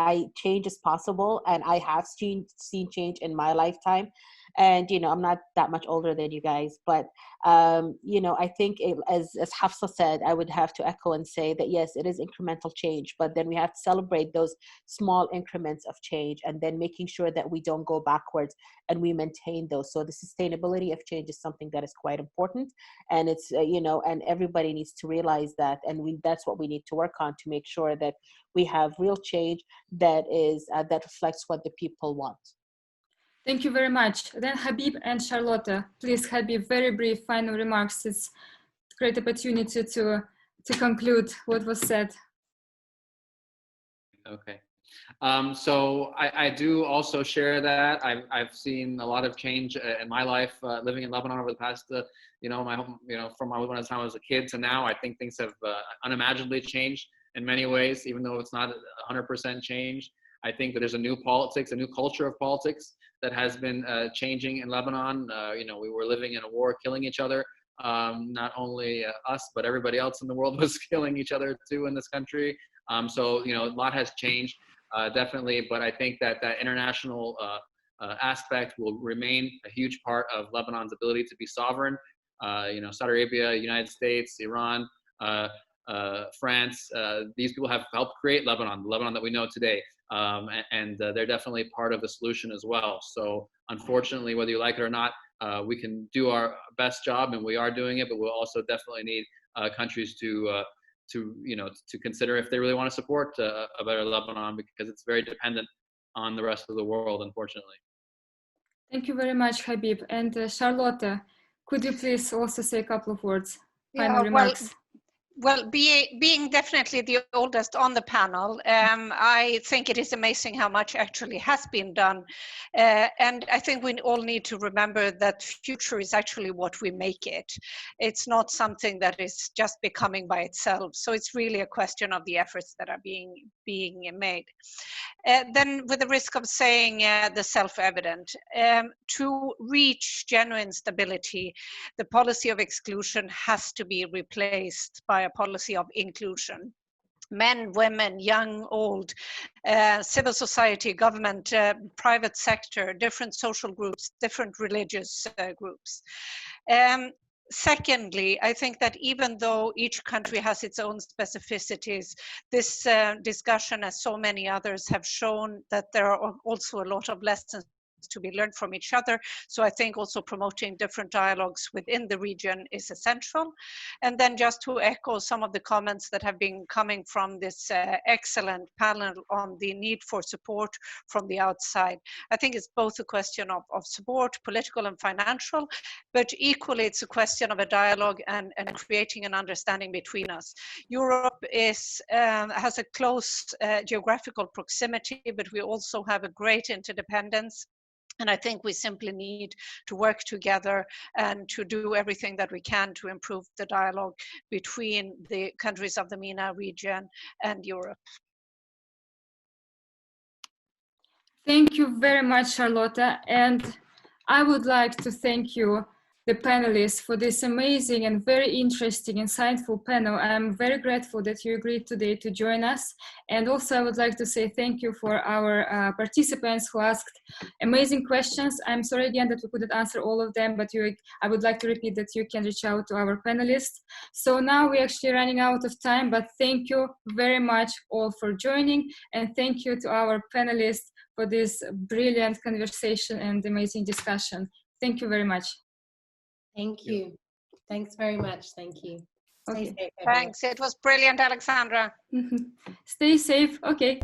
is possible, and I have seen change in my lifetime. And I'm not that much older than you guys, but I think as Hafsa said, I would have to echo and say that yes, it is incremental change, but then we have to celebrate those small increments of change, and then making sure that we don't go backwards and we maintain those. So the sustainability of change is something that is quite important, and it's and everybody needs to realize that, and that's what we need to work on to make sure that we have real change that is that reflects what the people want. Thank you very much. Then Habib and Charlotta, please, Habib, very brief final remarks. It's a great opportunity to conclude what was said. Okay. So I do also share that. I've seen a lot of change in my life living in Lebanon over the past, from when I was a kid to now. I think things have unimaginably changed in many ways, even though it's not 100% change. I think that there's a new politics, a new culture of politics that has been changing in Lebanon. We were living in a war, killing each other. Not only us, but everybody else in the world was killing each other too in this country. So a lot has changed, definitely. But I think that international aspect will remain a huge part of Lebanon's ability to be sovereign. Saudi Arabia, United States, Iran, France, these people have helped create Lebanon, the Lebanon that we know today. And they're definitely part of the solution as well. So unfortunately, whether you like it or not, we can do our best job, and we are doing it, but we'll also definitely need countries to consider if they really want to support a better Lebanon, because it's very dependent on the rest of the world, unfortunately. Thank you very much, Habib. And Charlotta, could you please also say a couple of words, final remarks? Well, being definitely the oldest on the panel, I think it is amazing how much actually has been done. And I think we all need to remember that future is actually what we make it. It's not something that is just becoming by itself. So it's really a question of the efforts that are being made. Then with the risk of saying the self-evident, to reach genuine stability, the policy of exclusion has to be replaced by a policy of inclusion. Men, women, young, old, civil society, government, private sector, different social groups, different religious groups. Secondly, I think that even though each country has its own specificities, this discussion, as so many others, have shown that there are also a lot of lessons to be learned from each other. So I think also promoting different dialogues within the region is essential. And then just to echo some of the comments that have been coming from this excellent panel on the need for support from the outside. I think it's both a question of support, political and financial, but equally it's a question of a dialogue and creating an understanding between us. Europe has a close geographical proximity, but we also have a great interdependence. And I think we simply need to work together and to do everything that we can to improve the dialogue between the countries of the MENA region and Europe. Thank you very much, Charlotta. And I would like to thank you, the panelists, for this amazing and very interesting, insightful panel. I'm very grateful that you agreed today to join us. And also I would like to say thank you for our participants who asked amazing questions. I'm sorry again that we couldn't answer all of them, but I would like to repeat that you can reach out to our panelists. So now we're actually running out of time, but thank you very much all for joining. And thank you to our panelists for this brilliant conversation and amazing discussion. Thank you very much. Thank you. Thanks very much. Thank you. Okay. Stay safe, Thanks. It was brilliant, Alexandra. Stay safe. Okay.